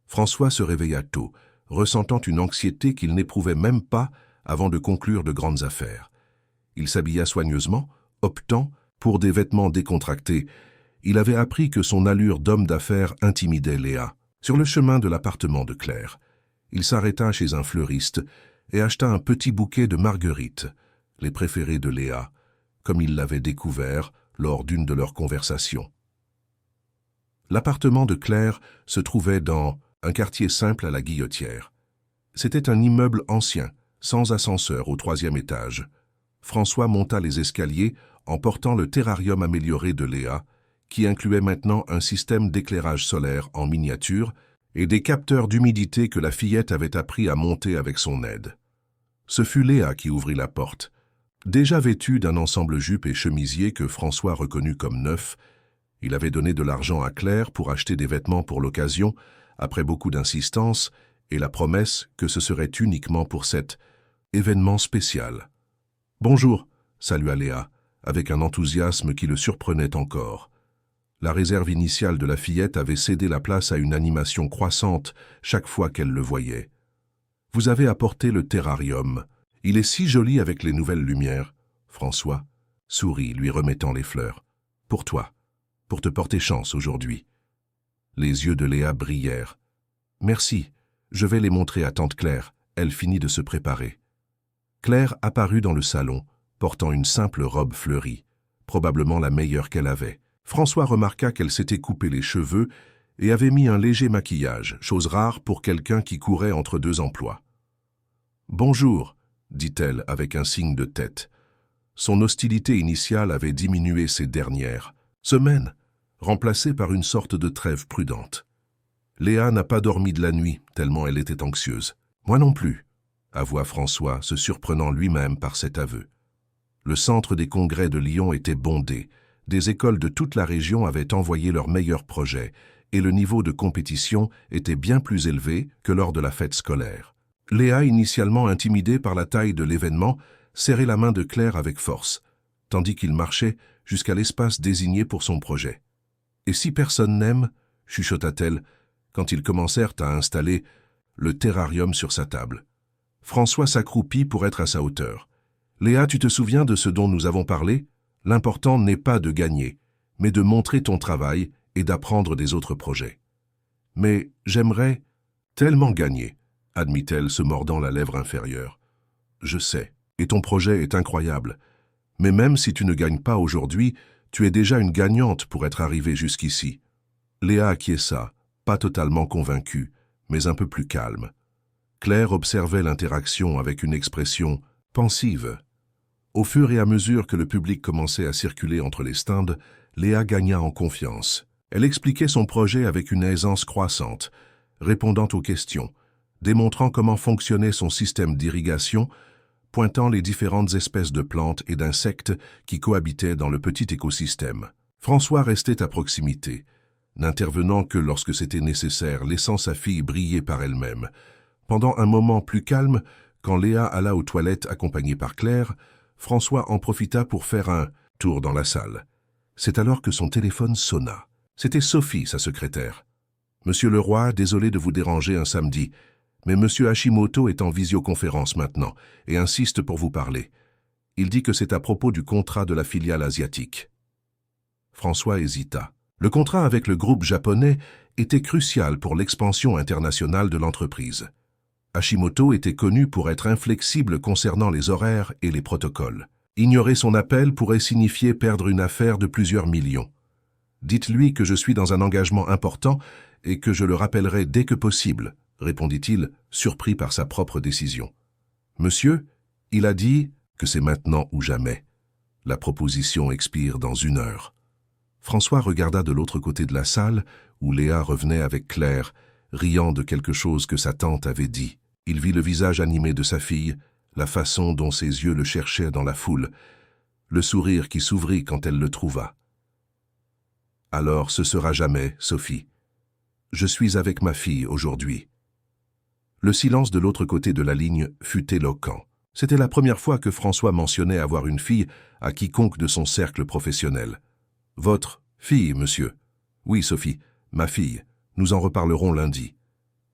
François se réveilla tôt, ressentant une anxiété qu'il n'éprouvait même pas avant de conclure de grandes affaires. Il s'habilla soigneusement, optant pour des vêtements décontractés. Il avait appris que son allure d'homme d'affaires intimidait Léa. Sur le chemin de l'appartement de Claire, il s'arrêta chez un fleuriste et acheta un petit bouquet de marguerites, les préférées de Léa, comme il l'avait découvert lors d'une de leurs conversations. L'appartement de Claire se trouvait dans un quartier simple à la Guillotière. C'était un immeuble ancien, sans ascenseur au 3e étage. François monta les escaliers en portant le terrarium amélioré de Léa, qui incluait maintenant un système d'éclairage solaire en miniature et des capteurs d'humidité que la fillette avait appris à monter avec son aide. Ce fut Léa qui ouvrit la porte. Déjà vêtu d'un ensemble jupe et chemisier que François reconnut comme neuf, il avait donné de l'argent à Claire pour acheter des vêtements pour l'occasion, après beaucoup d'insistance et la promesse que ce serait uniquement pour cet événement spécial. « Bonjour », salua Léa, avec un enthousiasme qui le surprenait encore. La réserve initiale de la fillette avait cédé la place à une animation croissante chaque fois qu'elle le voyait. « Vous avez apporté le terrarium. Il est si joli avec les nouvelles lumières. François sourit, lui remettant les fleurs. Pour toi, pour te porter chance aujourd'hui. Les yeux de Léa brillèrent. Merci, je vais les montrer à tante Claire. Elle finit de se préparer. Claire apparut dans le salon, portant une simple robe fleurie, probablement la meilleure qu'elle avait. François remarqua qu'elle s'était coupé les cheveux et avait mis un léger maquillage, chose rare pour quelqu'un qui courait entre deux emplois. « Bonjour », dit-elle avec un signe de tête. Son hostilité initiale avait diminué ces dernières semaines, remplacée par une sorte de trêve prudente. Léa n'a pas dormi de la nuit, tellement elle était anxieuse. Moi non plus, avoua François, se surprenant lui-même par cet aveu. Le centre des congrès de Lyon était bondé. Des écoles de toute la région avaient envoyé leurs meilleurs projets, et le niveau de compétition était bien plus élevé que lors de la fête scolaire. Léa, initialement intimidée par la taille de l'événement, serrait la main de Claire avec force, tandis qu'il marchait jusqu'à l'espace désigné pour son projet. « Et si personne n'aime » chuchota-t-elle, quand ils commencèrent à installer le terrarium sur sa table. François s'accroupit pour être à sa hauteur. « Léa, tu te souviens de ce dont nous avons parlé? L'important n'est pas de gagner, mais de montrer ton travail et d'apprendre des autres projets. »« Mais j'aimerais tellement gagner, » admit-elle, se mordant la lèvre inférieure. « Je sais, et ton projet est incroyable. Mais même si tu ne gagnes pas aujourd'hui, tu es déjà une gagnante pour être arrivée jusqu'ici. » Léa acquiesça, pas totalement convaincue, mais un peu plus calme. Claire observait l'interaction avec une expression pensive. Au fur et à mesure que le public commençait à circuler entre les stands, Léa gagna en confiance. Elle expliquait son projet avec une aisance croissante, répondant aux questions, démontrant comment fonctionnait son système d'irrigation, pointant les différentes espèces de plantes et d'insectes qui cohabitaient dans le petit écosystème. François restait à proximité, n'intervenant que lorsque c'était nécessaire, laissant sa fille briller par elle-même. Pendant un moment plus calme, quand Léa alla aux toilettes accompagnée par Claire, François en profita pour faire un tour dans la salle. C'est alors que son téléphone sonna. C'était Sophie, sa secrétaire. « Monsieur Leroy, désolé de vous déranger un samedi, mais Monsieur Hashimoto est en visioconférence maintenant et insiste pour vous parler. Il dit que c'est à propos du contrat de la filiale asiatique. » François hésita. Le contrat avec le groupe japonais était crucial pour l'expansion internationale de l'entreprise. Hashimoto était connu pour être inflexible concernant les horaires et les protocoles. Ignorer son appel pourrait signifier perdre une affaire de plusieurs millions. « Dites-lui que je suis dans un engagement important et que je le rappellerai dès que possible, » répondit-il, surpris par sa propre décision. « Monsieur, il a dit que c'est maintenant ou jamais. La proposition expire dans 1 heure. » François regarda de l'autre côté de la salle, où Léa revenait avec Claire, riant de quelque chose que sa tante avait dit. Il vit le visage animé de sa fille, la façon dont ses yeux le cherchaient dans la foule, le sourire qui s'ouvrit quand elle le trouva. « Alors ce sera jamais, Sophie. Je suis avec ma fille aujourd'hui. » Le silence de l'autre côté de la ligne fut éloquent. C'était la première fois que François mentionnait avoir une fille à quiconque de son cercle professionnel. « Votre fille, monsieur. »« Oui, Sophie, ma fille. Nous en reparlerons lundi. »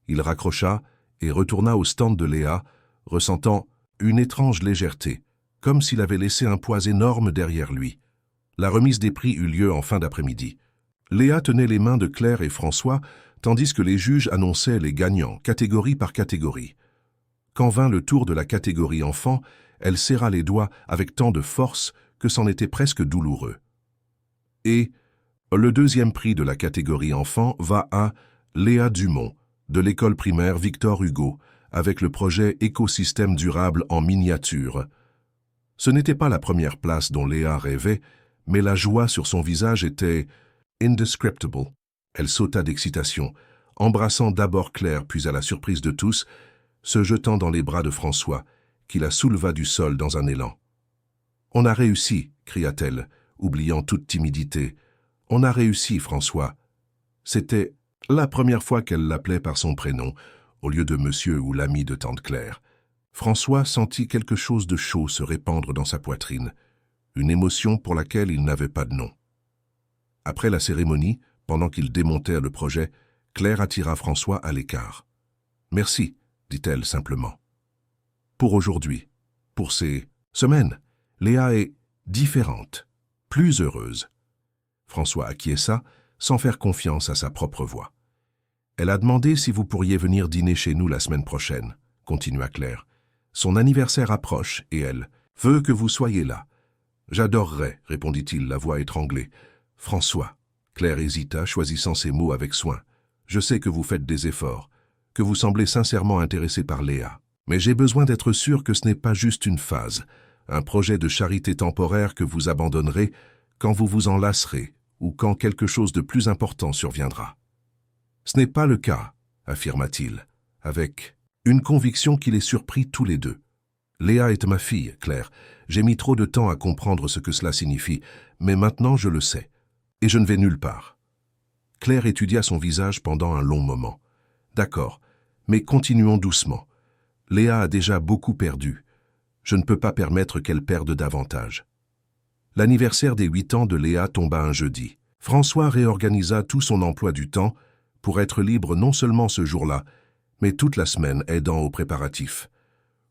Il raccrocha et retourna au stand de Léa, ressentant une étrange légèreté, comme s'il avait laissé un poids énorme derrière lui. La remise des prix eut lieu en fin d'après-midi. Léa tenait les mains de Claire et François, tandis que les juges annonçaient les gagnants, catégorie par catégorie. Quand vint le tour de la catégorie enfant, elle serra les doigts avec tant de force que c'en était presque douloureux. Et le 2e prix de la catégorie enfant va à Léa Dumont, de l'école primaire Victor Hugo, avec le projet Écosystème durable en miniature. Ce n'était pas la première place dont Léa rêvait, mais la joie sur son visage était indescriptible. Elle sauta d'excitation, embrassant d'abord Claire puis à la surprise de tous, se jetant dans les bras de François, qui la souleva du sol dans un élan. « On a réussi !» cria-t-elle, oubliant toute timidité. « On a réussi, François !» C'était la première fois qu'elle l'appelait par son prénom, au lieu de monsieur ou l'ami de tante Claire. François sentit quelque chose de chaud se répandre dans sa poitrine, une émotion pour laquelle il n'avait pas de nom. Après la cérémonie, pendant qu'ils démontèrent le projet, Claire attira François à l'écart. « Merci », dit-elle simplement. « Pour aujourd'hui. » Pour ces semaines, Léa est différente, plus heureuse. François acquiesça, sans faire confiance à sa propre voix. Elle a demandé si vous pourriez venir dîner chez nous la semaine prochaine, continua Claire. Son anniversaire approche et elle veut que vous soyez là. J'adorerais, répondit-il, la voix étranglée. François. Claire hésita, choisissant ses mots avec soin. Je sais que vous faites des efforts, que vous semblez sincèrement intéressé par Léa. Mais j'ai besoin d'être sûr que ce n'est pas juste une phase, un projet de charité temporaire que vous abandonnerez quand vous vous en lasserez ou quand quelque chose de plus important surviendra. Ce n'est pas le cas, affirma-t-il, avec une conviction qui les surprit tous les deux. Léa est ma fille, Claire. J'ai mis trop de temps à comprendre ce que cela signifie, mais maintenant je le sais. Et je ne vais nulle part. Claire étudia son visage pendant un long moment. D'accord, mais continuons doucement. Léa a déjà beaucoup perdu. Je ne peux pas permettre qu'elle perde davantage. L'anniversaire des 8 ans de Léa tomba un jeudi. François réorganisa tout son emploi du temps pour être libre non seulement ce jour-là, mais toute la semaine aidant aux préparatifs.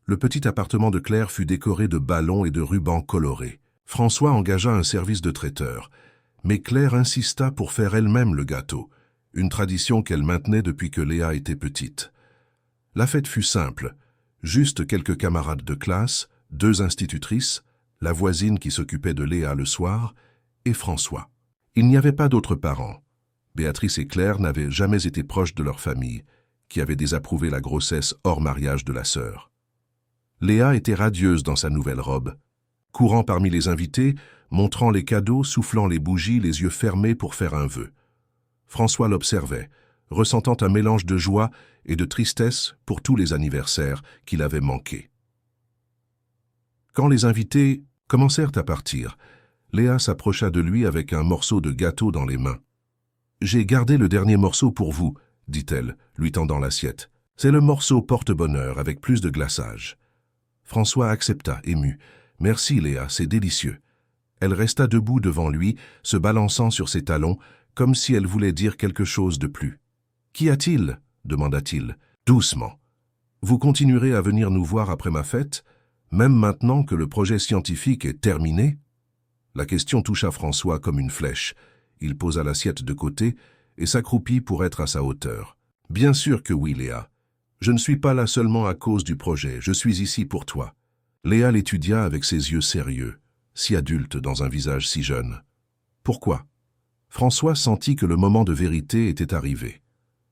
Le petit appartement de Claire fut décoré de ballons et de rubans colorés. François engagea un service de traiteur, mais Claire insista pour faire elle-même le gâteau, une tradition qu'elle maintenait depuis que Léa était petite. La fête fut simple, juste quelques camarades de classe, 2 institutrices, la voisine qui s'occupait de Léa le soir, et François. Il n'y avait pas d'autres parents. Béatrice et Claire n'avaient jamais été proches de leur famille, qui avait désapprouvé la grossesse hors mariage de la sœur. Léa était radieuse dans sa nouvelle robe, courant parmi les invités, montrant les cadeaux, soufflant les bougies, les yeux fermés pour faire un vœu. François l'observait, ressentant un mélange de joie et de tristesse pour tous les anniversaires qu'il avait manqués. Quand les invités commencèrent à partir, Léa s'approcha de lui avec un morceau de gâteau dans les mains. « J'ai gardé le dernier morceau pour vous, » dit-elle, lui tendant l'assiette. « C'est le morceau porte-bonheur avec plus de glaçage. » François accepta, ému. « Merci Léa, c'est délicieux. » Elle resta debout devant lui, se balançant sur ses talons, comme si elle voulait dire quelque chose de plus. « Qu'y a-t-il » demanda-t-il, doucement. « Vous continuerez à venir nous voir après ma fête, même maintenant que le projet scientifique est terminé ?» La question toucha François comme une flèche. Il posa l'assiette de côté et s'accroupit pour être à sa hauteur. « Bien sûr que oui, Léa. Je ne suis pas là seulement à cause du projet, je suis ici pour toi. » Léa l'étudia avec ses yeux sérieux, si adulte dans un visage si jeune. « Pourquoi ?» François sentit que le moment de vérité était arrivé.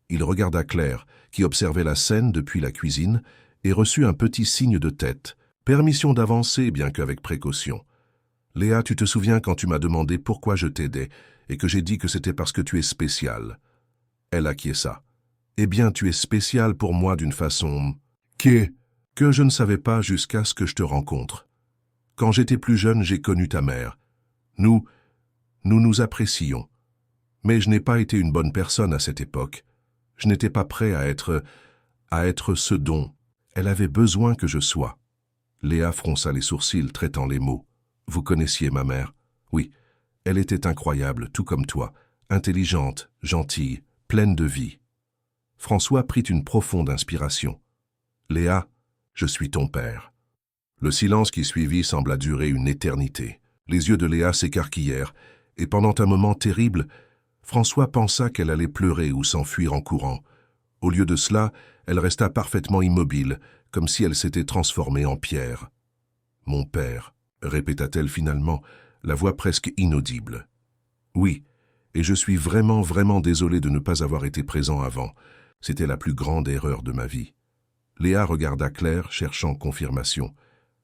Il regarda Claire, qui observait la scène depuis la cuisine, et reçut un petit signe de tête, permission d'avancer bien qu'avec précaution. « Léa, tu te souviens quand tu m'as demandé pourquoi je t'aidais, et que j'ai dit que c'était parce que tu es spéciale. » Elle acquiesça. « Eh bien, tu es spéciale pour moi d'une façon que je ne savais pas jusqu'à ce que je te rencontre. Quand j'étais plus jeune, j'ai connu ta mère. Nous nous apprécions. Mais je n'ai pas été une bonne personne à cette époque. Je n'étais pas prêt à être ce dont elle avait besoin que je sois. » Léa fronça les sourcils, traitant les mots. « Vous connaissiez ma mère ? Oui, elle était incroyable, tout comme toi, intelligente, gentille, pleine de vie. » François prit une profonde inspiration. « Léa, je suis ton père. » Le silence qui suivit sembla durer une éternité. Les yeux de Léa s'écarquillèrent, et pendant un moment terrible, François pensa qu'elle allait pleurer ou s'enfuir en courant. Au lieu de cela, elle resta parfaitement immobile, comme si elle s'était transformée en pierre. « Mon père », répéta-t-elle finalement, la voix presque inaudible. « Oui, et je suis vraiment désolé de ne pas avoir été présent avant. C'était la plus grande erreur de ma vie. » Léa regarda Claire, cherchant confirmation.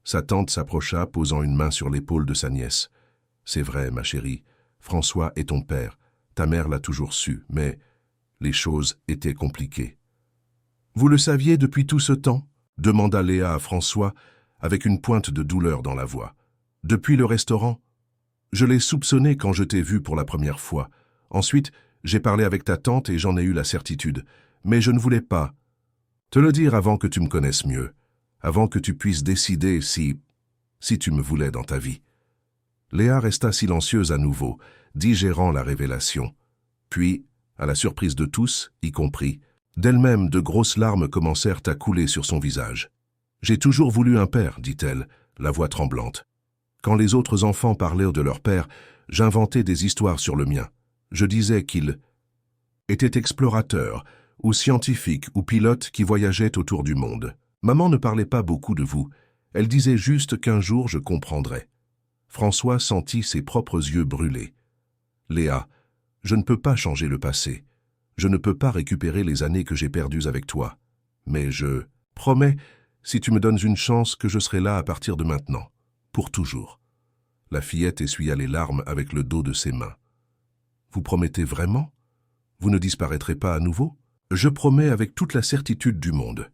Sa tante s'approcha, posant une main sur l'épaule de sa nièce. « C'est vrai, ma chérie, François est ton père. Ta mère l'a toujours su, mais les choses étaient compliquées. »« Vous le saviez depuis tout ce temps ?» demanda Léa à François, avec une pointe de douleur dans la voix. « Depuis le restaurant ? Je l'ai soupçonné quand je t'ai vu pour la première fois. Ensuite, j'ai parlé avec ta tante et j'en ai eu la certitude. Mais je ne voulais pas te le dire avant que tu me connaisses mieux, avant que tu puisses décider si tu me voulais dans ta vie. » Léa resta silencieuse à nouveau, digérant la révélation. Puis, à la surprise de tous, y compris, d'elle-même de grosses larmes commencèrent à couler sur son visage. J'ai toujours voulu un père, dit-elle, la voix tremblante. Quand les autres enfants parlaient de leur père, j'inventais des histoires sur le mien. Je disais qu'il était explorateur, ou scientifique, ou pilote qui voyageait autour du monde. Maman ne parlait pas beaucoup de vous. Elle disait juste qu'un jour je comprendrais. François sentit ses propres yeux brûler. Léa, je ne peux pas changer le passé. Je ne peux pas récupérer les années que j'ai perdues avec toi. Mais je promets, si tu me donnes une chance, que je serai là à partir de maintenant. Pour toujours. La fillette essuya les larmes avec le dos de ses mains. Vous promettez vraiment? Vous ne disparaîtrez pas à nouveau? Je promets avec toute la certitude du monde.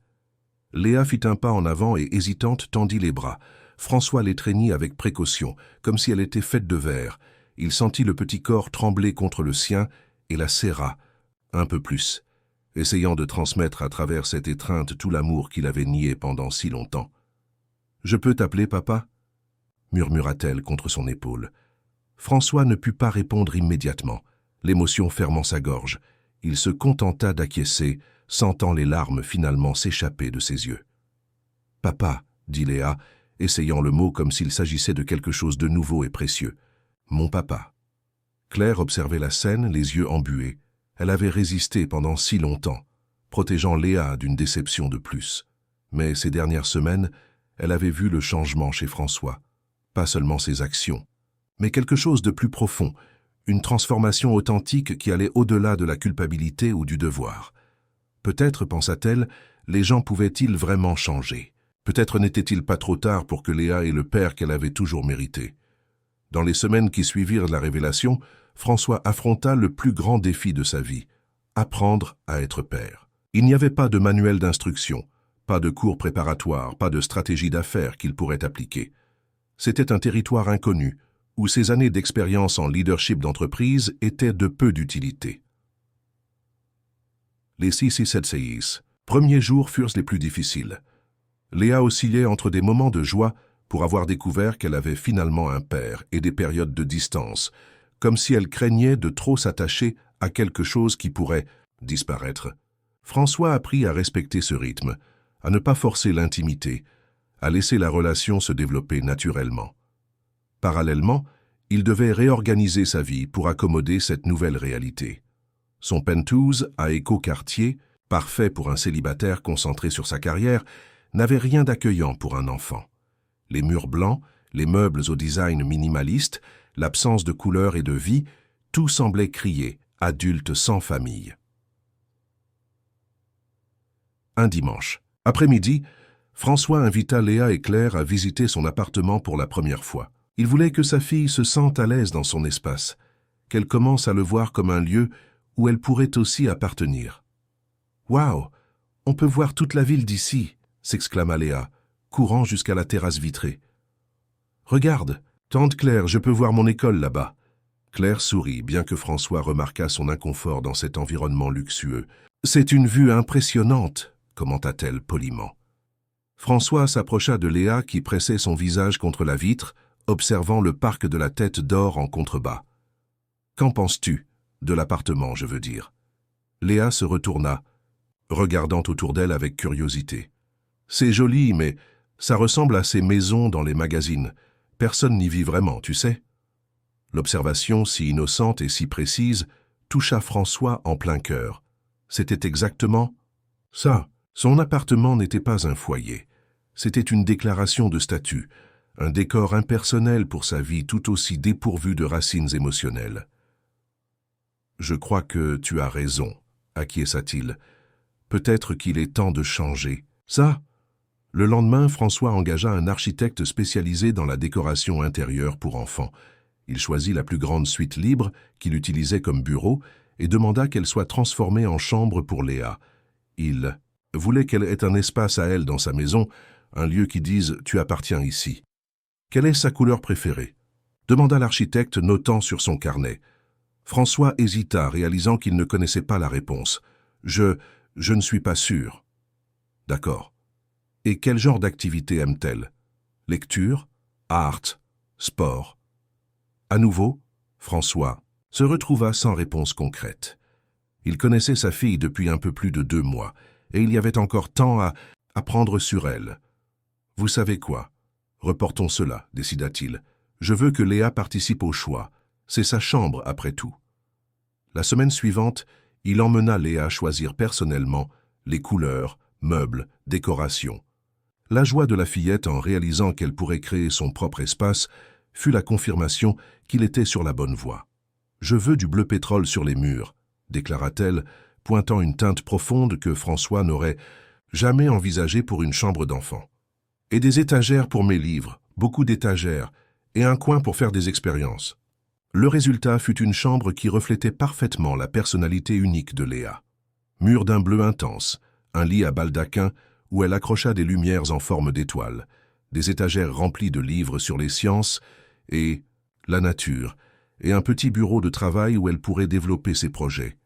Léa fit un pas en avant et hésitante tendit les bras. François l'étreignit avec précaution, comme si elle était faite de verre. Il sentit le petit corps trembler contre le sien et la serra, un peu plus, essayant de transmettre à travers cette étreinte tout l'amour qu'il avait nié pendant si longtemps. « Je peux t'appeler papa ?» murmura-t-elle contre son épaule. François ne put pas répondre immédiatement, l'émotion fermant sa gorge. Il se contenta d'acquiescer, sentant les larmes finalement s'échapper de ses yeux. « Papa », dit Léa, essayant le mot comme s'il s'agissait de quelque chose de nouveau et précieux. « Mon papa ». Claire observait la scène, les yeux embués. Elle avait résisté pendant si longtemps, protégeant Léa d'une déception de plus. Mais ces dernières semaines, elle avait vu le changement chez François. Pas seulement ses actions, mais quelque chose de plus profond, une transformation authentique qui allait au-delà de la culpabilité ou du devoir. Peut-être, pensa-t-elle, les gens pouvaient-ils vraiment changer. Peut-être n'était-il pas trop tard pour que Léa ait le père qu'elle avait toujours mérité. Dans les semaines qui suivirent la révélation, François affronta le plus grand défi de sa vie, apprendre à être père. Il n'y avait pas de manuel d'instruction, pas de cours préparatoires, pas de stratégie d'affaires qu'il pourrait appliquer. C'était un territoire inconnu, où ses années d'expérience en leadership d'entreprise étaient de peu d'utilité. Les 6 et 7 premiers jours furent les plus difficiles. Léa oscillait entre des moments de joie pour avoir découvert qu'elle avait finalement un père et des périodes de distance, comme si elle craignait de trop s'attacher à quelque chose qui pourrait disparaître. François apprit à respecter ce rythme, à ne pas forcer l'intimité, à laisser la relation se développer naturellement. Parallèlement, il devait réorganiser sa vie pour accommoder cette nouvelle réalité. Son penthouse à éco-quartier, parfait pour un célibataire concentré sur sa carrière, n'avait rien d'accueillant pour un enfant. Les murs blancs, les meubles au design minimaliste, l'absence de couleurs et de vie, tout semblait crier « adulte sans famille ». Un dimanche, après-midi, François invita Léa et Claire à visiter son appartement pour la première fois. Il voulait que sa fille se sente à l'aise dans son espace, qu'elle commence à le voir comme un lieu où elle pourrait aussi appartenir. « Waouh, on peut voir toute la ville d'ici !» s'exclama Léa, courant jusqu'à la terrasse vitrée. « Regarde, tante Claire, je peux voir mon école là-bas. » Claire sourit, bien que François remarquât son inconfort dans cet environnement luxueux. « C'est une vue impressionnante !» commenta-t-elle poliment. François s'approcha de Léa qui pressait son visage contre la vitre, observant le parc de la Tête d'Or en contrebas. « Qu'en penses-tu? De l'appartement, je veux dire. » Léa se retourna, regardant autour d'elle avec curiosité. « C'est joli, mais ça ressemble à ces maisons dans les magazines. Personne n'y vit vraiment, tu sais. » L'observation, si innocente et si précise, toucha François en plein cœur. C'était exactement ça. Son appartement n'était pas un foyer. C'était une déclaration de statut, un décor impersonnel pour sa vie tout aussi dépourvue de racines émotionnelles. « Je crois que tu as raison, » acquiesça-t-il. « Peut-être qu'il est temps de changer. » Ça? Le lendemain, François engagea un architecte spécialisé dans la décoration intérieure pour enfants. Il choisit la plus grande suite libre qu'il utilisait comme bureau et demanda qu'elle soit transformée en chambre pour Léa. Il voulait qu'elle ait un espace à elle dans sa maison, un lieu qui dise « tu appartiens ici ». Quelle est sa couleur préférée? Demanda l'architecte, notant sur son carnet. François hésita, réalisant qu'il ne connaissait pas la réponse. Je ne suis pas sûr. D'accord. Et quel genre d'activité aime-t-elle? Lecture, art, sport. À nouveau, François se retrouva sans réponse concrète. Il connaissait sa fille depuis un peu plus de 2 mois, et il y avait encore temps à prendre sur elle. Vous savez quoi? Reportons cela, décida-t-il. Je veux que Léa participe au choix. C'est sa chambre, après tout. La semaine suivante, il emmena Léa choisir personnellement les couleurs, meubles, décorations. La joie de la fillette en réalisant qu'elle pourrait créer son propre espace fut la confirmation qu'il était sur la bonne voie. « Je veux du bleu pétrole sur les murs », déclara-t-elle, pointant une teinte profonde que François n'aurait jamais envisagée pour une chambre d'enfant. « Et des étagères pour mes livres, beaucoup d'étagères, et un coin pour faire des expériences. » Le résultat fut une chambre qui reflétait parfaitement la personnalité unique de Léa. Mur d'un bleu intense, un lit à baldaquin où elle accrocha des lumières en forme d'étoiles, des étagères remplies de livres sur les sciences et la nature, et un petit bureau de travail où elle pourrait développer ses projets.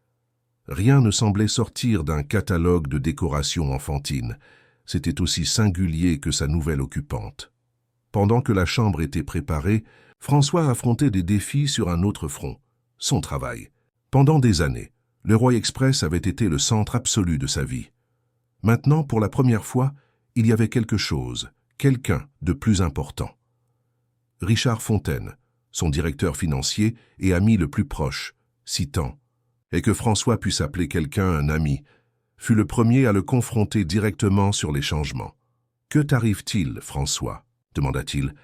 Rien ne semblait sortir d'un catalogue de décoration enfantine. C'était aussi singulier que sa nouvelle occupante. Pendant que la chambre était préparée, François affrontait des défis sur un autre front, son travail. Pendant des années, le Roy Express avait été le centre absolu de sa vie. Maintenant, pour la première fois, il y avait quelque chose, quelqu'un de plus important. Richard Fontaine, son directeur financier et ami le plus proche, citant « Et que François puisse appeler quelqu'un un ami », fut le premier à le confronter directement sur les changements. « Que t'arrive-t-il, François ?» demanda-t-il,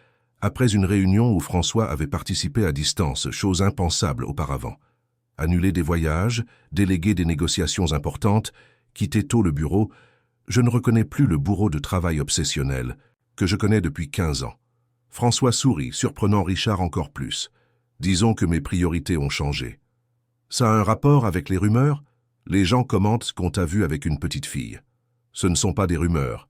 après une réunion où François avait participé à distance, chose impensable auparavant. Annuler des voyages, déléguer des négociations importantes, quitter tôt le bureau, je ne reconnais plus le bourreau de travail obsessionnel que je connais depuis 15 ans. François sourit, surprenant Richard encore plus. Disons que mes priorités ont changé. Ça a un rapport avec les rumeurs? Les gens commentent ce qu'on t'a vu avec une petite fille. Ce ne sont pas des rumeurs.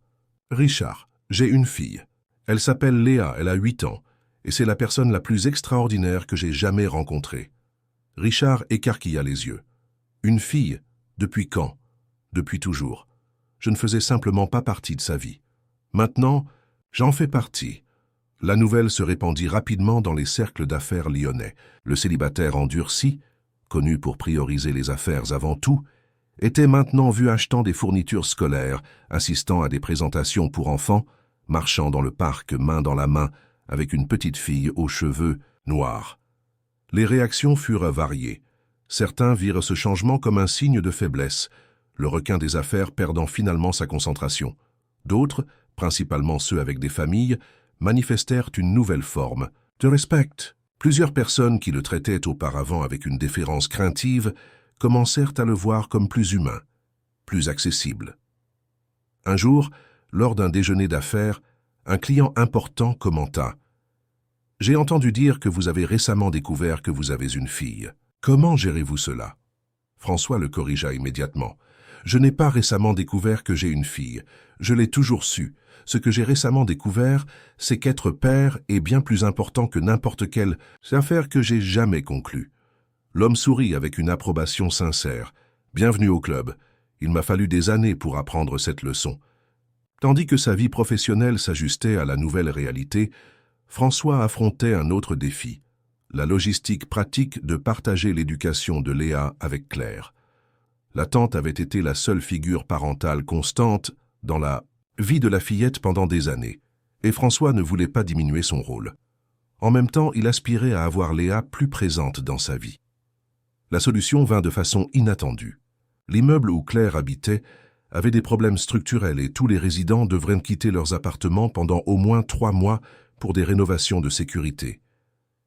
Richard, j'ai une fille. Elle s'appelle Léa, elle a 8 ans, et c'est la personne la plus extraordinaire que j'ai jamais rencontrée. Richard écarquilla les yeux. Une fille? Depuis quand? Depuis toujours. Je ne faisais simplement pas partie de sa vie. Maintenant, j'en fais partie. La nouvelle se répandit rapidement dans les cercles d'affaires lyonnais. Le célibataire endurci, connu pour prioriser les affaires avant tout, était maintenant vu achetant des fournitures scolaires, assistant à des présentations pour enfants, marchant dans le parc main dans la main avec une petite fille aux cheveux noirs. Les réactions furent variées. Certains virent ce changement comme un signe de faiblesse, le requin des affaires perdant finalement sa concentration. D'autres, principalement ceux avec des familles, manifestèrent une nouvelle forme de respect. Plusieurs personnes qui le traitaient auparavant avec une déférence craintive commencèrent à le voir comme plus humain, plus accessible. Un jour, lors d'un déjeuner d'affaires, un client important commenta « J'ai entendu dire que vous avez récemment découvert que vous avez une fille. Comment gérez-vous cela ?» François le corrigea immédiatement. « Je n'ai pas récemment découvert que j'ai une fille. Je l'ai toujours su. Ce que j'ai récemment découvert, c'est qu'être père est bien plus important que n'importe quelle affaire que j'ai jamais conclue. » L'homme sourit avec une approbation sincère. « Bienvenue au club. Il m'a fallu des années pour apprendre cette leçon. » Tandis que sa vie professionnelle s'ajustait à la nouvelle réalité, François affrontait un autre défi, la logistique pratique de partager l'éducation de Léa avec Claire. La tante avait été la seule figure parentale constante dans la vie de la fillette pendant des années, et François ne voulait pas diminuer son rôle. En même temps, il aspirait à avoir Léa plus présente dans sa vie. La solution vint de façon inattendue. L'immeuble où Claire habitait avait des problèmes structurels et tous les résidents devraient quitter leurs appartements pendant au moins 3 mois pour des rénovations de sécurité.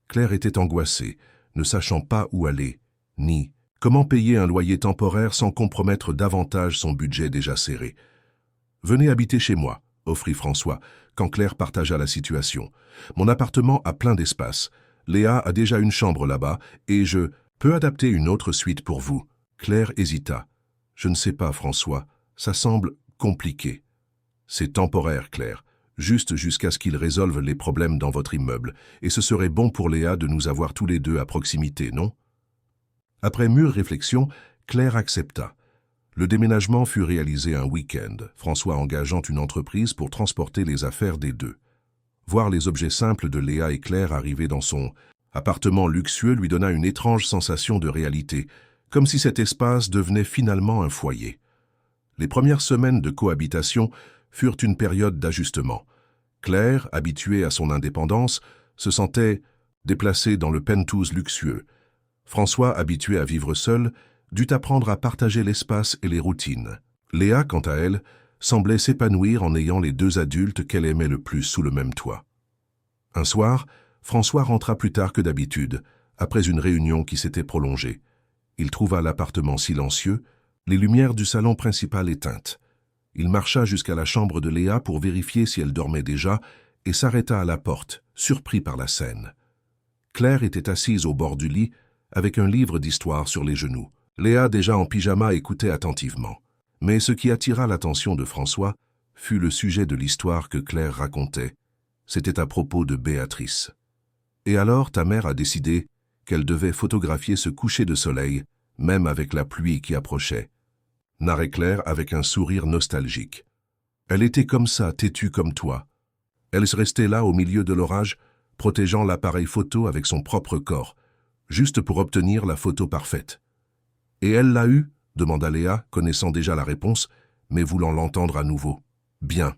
Claire était angoissée, ne sachant pas où aller, ni comment payer un loyer temporaire sans compromettre davantage son budget déjà serré. « Venez habiter chez moi », offrit François, quand Claire partagea la situation. « Mon appartement a plein d'espace. Léa a déjà une chambre là-bas et je peux adapter une autre suite pour vous. » Claire hésita. « Je ne sais pas, François. Ça semble compliqué. » « C'est temporaire, Claire. Juste jusqu'à ce qu'ils résolvent les problèmes dans votre immeuble. Et ce serait bon pour Léa de nous avoir tous les deux à proximité, non ?» Après mûre réflexion, Claire accepta. Le déménagement fut réalisé un week-end, François engageant une entreprise pour transporter les affaires des deux. Voir les objets simples de Léa et Claire arriver dans son appartement luxueux lui donna une étrange sensation de réalité, comme si cet espace devenait finalement un foyer. Les premières semaines de cohabitation furent une période d'ajustement. Claire, habituée à son indépendance, se sentait déplacée dans le penthouse luxueux. François, habitué à vivre seul, dut apprendre à partager l'espace et les routines. Léa, quant à elle, semblait s'épanouir en ayant les deux adultes qu'elle aimait le plus sous le même toit. Un soir, François rentra plus tard que d'habitude, après une réunion qui s'était prolongée. Il trouva l'appartement silencieux, les lumières du salon principal éteintes. Il marcha jusqu'à la chambre de Léa pour vérifier si elle dormait déjà et s'arrêta à la porte, surpris par la scène. Claire était assise au bord du lit, avec un livre d'histoire sur les genoux. Léa, déjà en pyjama, écoutait attentivement. Mais ce qui attira l'attention de François fut le sujet de l'histoire que Claire racontait. C'était à propos de Béatrice. Et alors ta mère a décidé qu'elle devait photographier ce coucher de soleil, même avec la pluie qui approchait. Narrait Claire avec un sourire nostalgique. Elle était comme ça, têtue comme toi. Elle restait là au milieu de l'orage, protégeant l'appareil photo avec son propre corps, juste pour obtenir la photo parfaite. Et elle l'a eue, demanda Léa, connaissant déjà la réponse, mais voulant l'entendre à nouveau. Bien.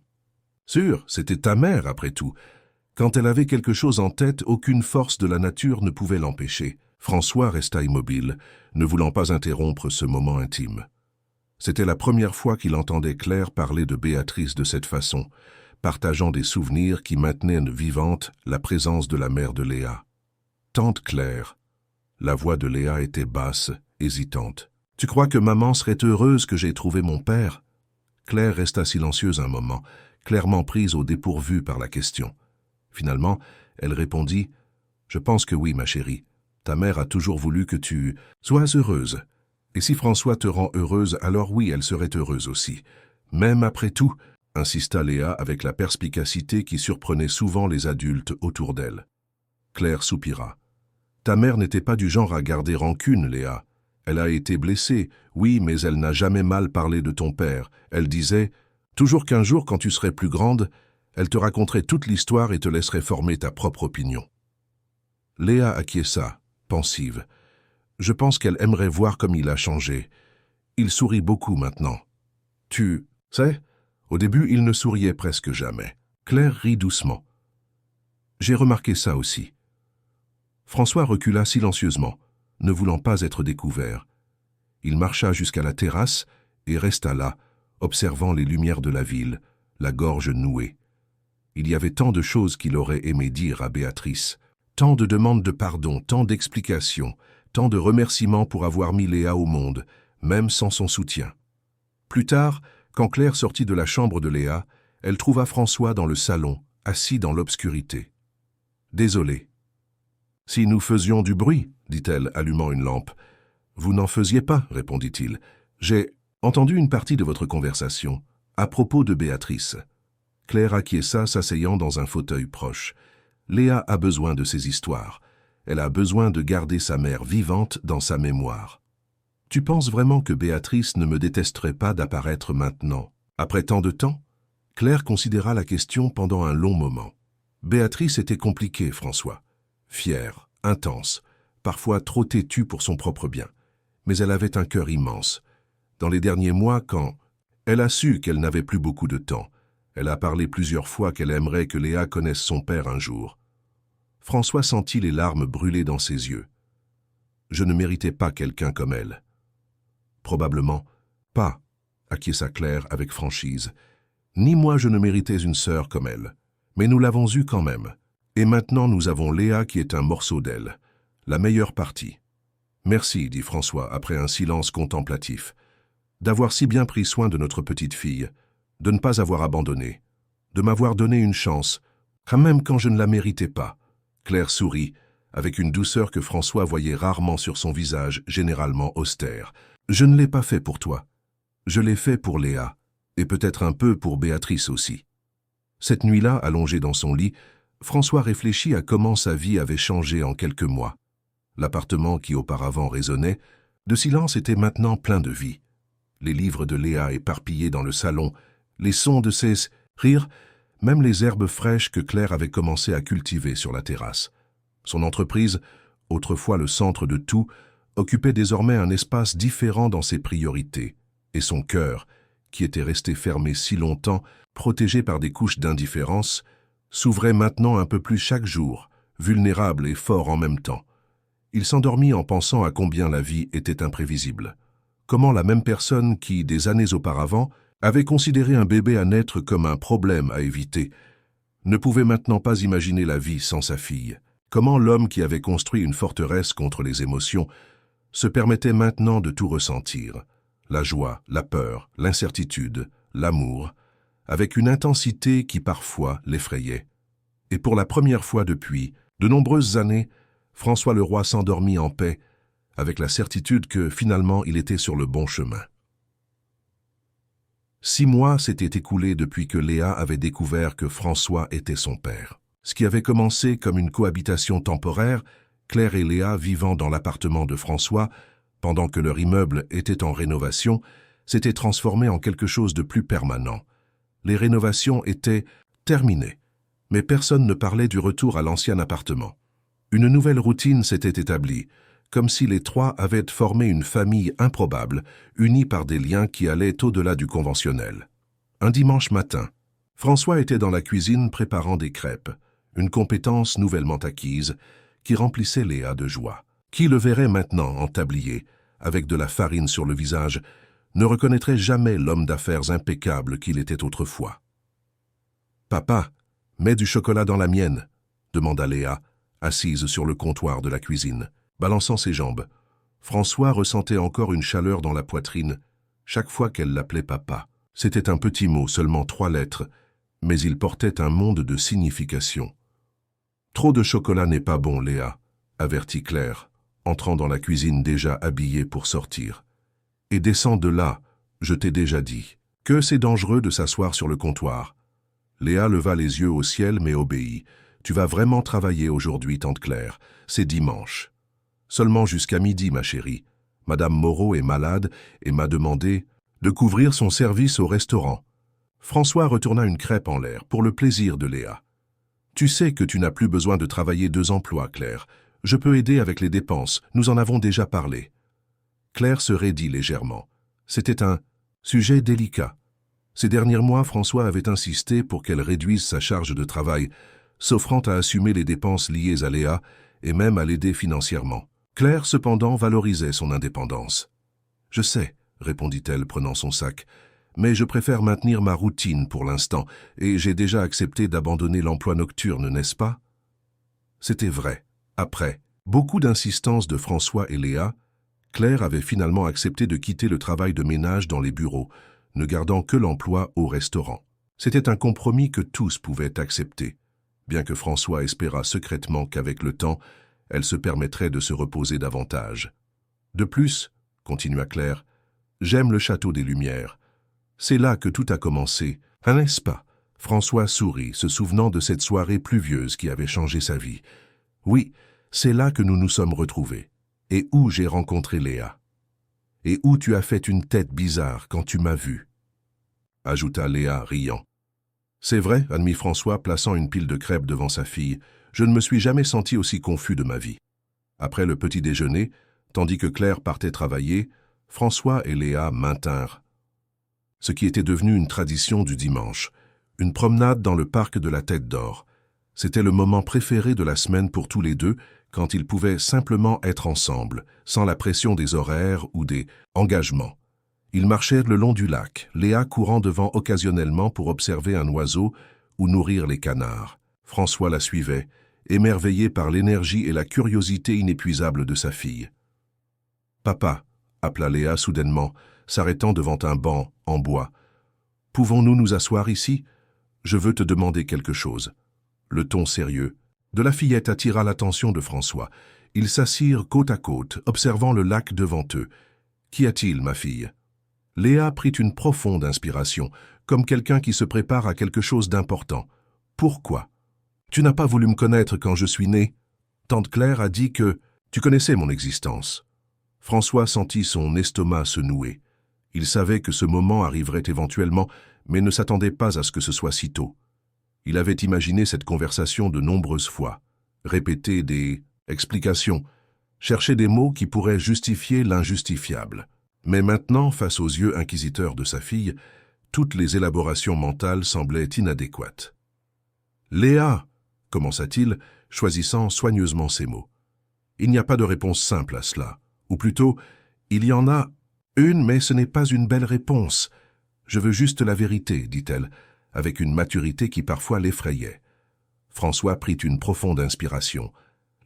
Sûr, c'était ta mère, après tout. Quand elle avait quelque chose en tête, aucune force de la nature ne pouvait l'empêcher. François resta immobile, ne voulant pas interrompre ce moment intime. C'était la première fois qu'il entendait Claire parler de Béatrice de cette façon, partageant des souvenirs qui maintenaient vivante la présence de la mère de Léa. Tante Claire. La voix de Léa était basse, hésitante. « Tu crois que maman serait heureuse que j'aie trouvé mon père ?» Claire resta silencieuse un moment, clairement prise au dépourvu par la question. Finalement, elle répondit « Je pense que oui, ma chérie. Ta mère a toujours voulu que tu sois heureuse. Et si François te rend heureuse, alors oui, elle serait heureuse aussi. Même après tout, insista Léa avec la perspicacité qui surprenait souvent les adultes autour d'elle. Claire soupira. Ta mère n'était pas du genre à garder rancune, Léa. Elle a été blessée, oui, mais elle n'a jamais mal parlé de ton père. Elle disait, toujours qu'un jour, quand tu serais plus grande, elle te raconterait toute l'histoire et te laisserait former ta propre opinion. Léa acquiesça, pensive. Je pense qu'elle aimerait voir comme il a changé. Il sourit beaucoup maintenant. Tu sais, au début, il ne souriait presque jamais. Claire rit doucement. J'ai remarqué ça aussi. François recula silencieusement, ne voulant pas être découvert. Il marcha jusqu'à la terrasse et resta là, observant les lumières de la ville, la gorge nouée. Il y avait tant de choses qu'il aurait aimé dire à Béatrice, tant de demandes de pardon, tant d'explications, tant de remerciements pour avoir mis Léa au monde, même sans son soutien. Plus tard, quand Claire sortit de la chambre de Léa, elle trouva François dans le salon, assis dans l'obscurité. « Désolé. »« Si nous faisions du bruit, » dit-elle, allumant une lampe. « Vous n'en faisiez pas, » répondit-il. « J'ai entendu une partie de votre conversation, à propos de Béatrice. » Claire acquiesça, s'asseyant dans un fauteuil proche. Léa a besoin de ces histoires. Elle a besoin de garder sa mère vivante dans sa mémoire. Tu penses vraiment que Béatrice ne me détesterait pas d'apparaître maintenant, après tant de temps? Claire considéra la question pendant un long moment. Béatrice était compliquée, François. Fière, intense, parfois trop têtue pour son propre bien. Mais elle avait un cœur immense. Dans les derniers mois, quand elle a su qu'elle n'avait plus beaucoup de temps, elle a parlé plusieurs fois qu'elle aimerait que Léa connaisse son père un jour. François sentit les larmes brûler dans ses yeux. Je ne méritais pas quelqu'un comme elle. Probablement pas, acquiesça Claire avec franchise. Ni moi je ne méritais une sœur comme elle. Mais nous l'avons eue quand même. Et maintenant nous avons Léa qui est un morceau d'elle. La meilleure partie. Merci, dit François après un silence contemplatif, d'avoir si bien pris soin de notre petite fille, de ne pas avoir abandonné, de m'avoir donné une chance, quand même quand je ne la méritais pas. Claire sourit, avec une douceur que François voyait rarement sur son visage, généralement austère. Je ne l'ai pas fait pour toi. Je l'ai fait pour Léa, et peut-être un peu pour Béatrice aussi. Cette nuit-là, allongé dans son lit, François réfléchit à comment sa vie avait changé en quelques mois. L'appartement qui auparavant résonnait, de silence était maintenant plein de vie. Les livres de Léa éparpillés dans le salon, les sons de ses rires, même les herbes fraîches que Claire avait commencé à cultiver sur la terrasse. Son entreprise, autrefois le centre de tout, occupait désormais un espace différent dans ses priorités, et son cœur, qui était resté fermé si longtemps, protégé par des couches d'indifférence, s'ouvrait maintenant un peu plus chaque jour, vulnérable et fort en même temps. Il s'endormit en pensant à combien la vie était imprévisible. Comment la même personne qui, des années auparavant, avait considéré un bébé à naître comme un problème à éviter, ne pouvait maintenant pas imaginer la vie sans sa fille. Comment l'homme qui avait construit une forteresse contre les émotions se permettait maintenant de tout ressentir, la joie, la peur, l'incertitude, l'amour, avec une intensité qui parfois l'effrayait. Et pour la première fois depuis de nombreuses années, François Leroy s'endormit en paix, avec la certitude que finalement il était sur le bon chemin. 6 mois s'étaient écoulés depuis que Léa avait découvert que François était son père. Ce qui avait commencé comme une cohabitation temporaire, Claire et Léa vivant dans l'appartement de François, pendant que leur immeuble était en rénovation, s'était transformé en quelque chose de plus permanent. Les rénovations étaient terminées, mais personne ne parlait du retour à l'ancien appartement. Une nouvelle routine s'était établie, comme si les trois avaient formé une famille improbable, unie par des liens qui allaient au-delà du conventionnel. Un dimanche matin, François était dans la cuisine préparant des crêpes, une compétence nouvellement acquise qui remplissait Léa de joie. Qui le verrait maintenant en tablier, avec de la farine sur le visage, ne reconnaîtrait jamais l'homme d'affaires impeccable qu'il était autrefois. « Papa, mets du chocolat dans la mienne » demanda Léa, assise sur le comptoir de la cuisine, balançant ses jambes. François ressentait encore une chaleur dans la poitrine chaque fois qu'elle l'appelait papa. C'était un petit mot, seulement 3 lettres, mais il portait un monde de signification. « Trop de chocolat n'est pas bon, Léa », avertit Claire, entrant dans la cuisine déjà habillée pour sortir. « Et descends de là, je t'ai déjà dit. Que c'est dangereux de s'asseoir sur le comptoir. » Léa leva les yeux au ciel mais obéit. « Tu vas vraiment travailler aujourd'hui, tante Claire. C'est dimanche. »« Seulement jusqu'à midi, ma chérie. Madame Moreau est malade et m'a demandé de couvrir son service au restaurant. » François retourna une crêpe en l'air, pour le plaisir de Léa. « Tu sais que tu n'as plus besoin de travailler 2 emplois, Claire. Je peux aider avec les dépenses, nous en avons déjà parlé. » Claire se raidit légèrement. C'était un sujet délicat. Ces derniers mois, François avait insisté pour qu'elle réduise sa charge de travail, s'offrant à assumer les dépenses liées à Léa et même à l'aider financièrement. Claire, cependant, valorisait son indépendance. « Je sais, » répondit-elle, prenant son sac, « mais je préfère maintenir ma routine pour l'instant, et j'ai déjà accepté d'abandonner l'emploi nocturne, n'est-ce pas ?» C'était vrai. Après beaucoup d'insistance de François et Léa, Claire avait finalement accepté de quitter le travail de ménage dans les bureaux, ne gardant que l'emploi au restaurant. C'était un compromis que tous pouvaient accepter, bien que François espéra secrètement qu'avec le temps, elle se permettrait de se reposer davantage. « De plus, » continua Claire, « j'aime le château des Lumières. C'est là que tout a commencé, n'est-ce pas ?» François sourit, se souvenant de cette soirée pluvieuse qui avait changé sa vie. « Oui, c'est là que nous nous sommes retrouvés, et où j'ai rencontré Léa. Et où tu as fait une tête bizarre quand tu m'as vu, » ajouta Léa, riant. « C'est vrai, » admit François, plaçant une pile de crêpes devant sa fille. « Je ne me suis jamais senti aussi confus de ma vie. » Après le petit déjeuner, tandis que Claire partait travailler, François et Léa maintinrent ce qui était devenu une tradition du dimanche, une promenade dans le parc de la Tête d'Or. C'était le moment préféré de la semaine pour tous les deux, quand ils pouvaient simplement être ensemble, sans la pression des horaires ou des engagements. Ils marchaient le long du lac, Léa courant devant occasionnellement pour observer un oiseau ou nourrir les canards. François la suivait, émerveillé par l'énergie et la curiosité inépuisables de sa fille. « Papa » appela Léa soudainement, s'arrêtant devant un banc en bois. « Pouvons-nous nous asseoir ici? Je veux te demander quelque chose. » Le ton sérieux de la fillette attira l'attention de François. Ils s'assirent côte à côte, observant le lac devant eux. « Qu'y a-t-il, ma fille ?» Léa prit une profonde inspiration, comme quelqu'un qui se prépare à quelque chose d'important. « Pourquoi? Tu n'as pas voulu me connaître quand je suis né. Tante Claire a dit que tu connaissais mon existence. » François sentit son estomac se nouer. Il savait que ce moment arriverait éventuellement, mais ne s'attendait pas à ce que ce soit si tôt. Il avait imaginé cette conversation de nombreuses fois, répéter des explications, chercher des mots qui pourraient justifier l'injustifiable. Mais maintenant, face aux yeux inquisiteurs de sa fille, toutes les élaborations mentales semblaient inadéquates. Léa, commença-t-il, choisissant soigneusement ses mots. Il n'y a pas de réponse simple à cela. Ou plutôt, il y en a une, mais ce n'est pas une belle réponse. Je veux juste la vérité, dit-elle, avec une maturité qui parfois l'effrayait. François prit une profonde inspiration.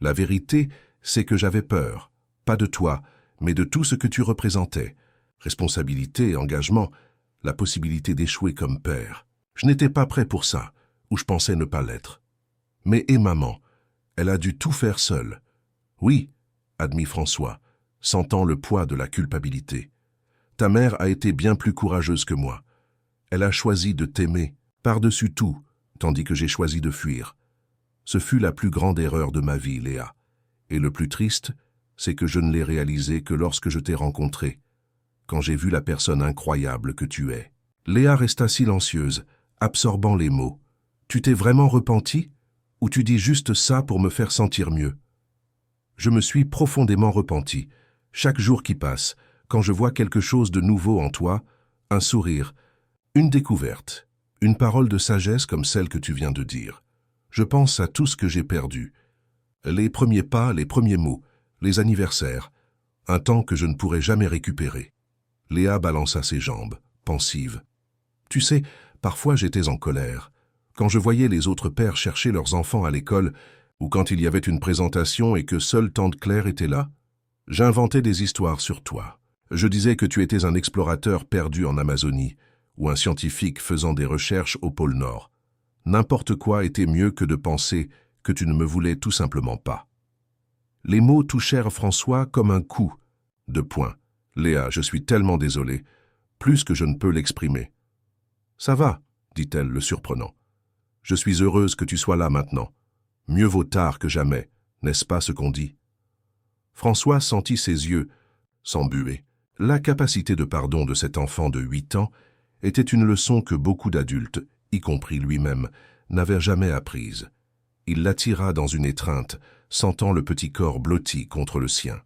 La vérité, c'est que j'avais peur, pas de toi, mais de tout ce que tu représentais. Responsabilité, engagement, la possibilité d'échouer comme père. Je n'étais pas prêt pour ça, ou je pensais ne pas l'être. Mais et maman, elle a dû tout faire seule. Oui, admit François, sentant le poids de la culpabilité. Ta mère a été bien plus courageuse que moi. Elle a choisi de t'aimer, par-dessus tout, tandis que j'ai choisi de fuir. Ce fut la plus grande erreur de ma vie, Léa. Et le plus triste, c'est que je ne l'ai réalisé que lorsque je t'ai rencontré, quand j'ai vu la personne incroyable que tu es. Léa resta silencieuse, absorbant les mots. Tu t'es vraiment repenti? Ou tu dis juste ça pour me faire sentir mieux? Je me suis profondément repenti. Chaque jour qui passe, quand je vois quelque chose de nouveau en toi, un sourire, une découverte, une parole de sagesse comme celle que tu viens de dire. Je pense à tout ce que j'ai perdu. Les premiers pas, les premiers mots, les anniversaires, un temps que je ne pourrai jamais récupérer. Léa balança ses jambes, pensive. Tu sais, parfois j'étais en colère. Quand je voyais les autres pères chercher leurs enfants à l'école, ou quand il y avait une présentation et que seule tante Claire était là, j'inventais des histoires sur toi. Je disais que tu étais un explorateur perdu en Amazonie, ou un scientifique faisant des recherches au pôle Nord. N'importe quoi était mieux que de penser que tu ne me voulais tout simplement pas. Les mots touchèrent François comme un coup de poing. Léa, je suis tellement désolé, plus que je ne peux l'exprimer. Ça va, dit-elle, le surprenant. Je suis heureuse que tu sois là maintenant. Mieux vaut tard que jamais, n'est-ce pas ce qu'on dit? François sentit ses yeux s'embuer. La capacité de pardon de cet enfant de 8 ans était une leçon que beaucoup d'adultes, y compris lui-même, n'avaient jamais apprise. Il l'attira dans une étreinte, sentant le petit corps blotti contre le sien.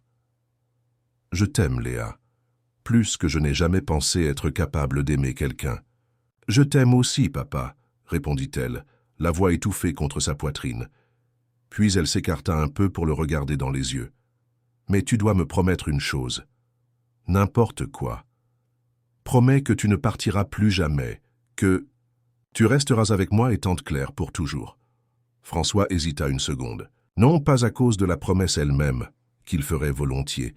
« Je t'aime, Léa, plus que je n'ai jamais pensé être capable d'aimer quelqu'un. »« Je t'aime aussi, papa, » répondit-elle, la voix étouffée contre sa poitrine. Puis elle s'écarta un peu pour le regarder dans les yeux. « Mais tu dois me promettre une chose. N'importe quoi. Promets que tu ne partiras plus jamais, que tu resteras avec moi et tante Claire pour toujours. » François hésita une seconde. Non pas à cause de la promesse elle-même, qu'il ferait volontiers,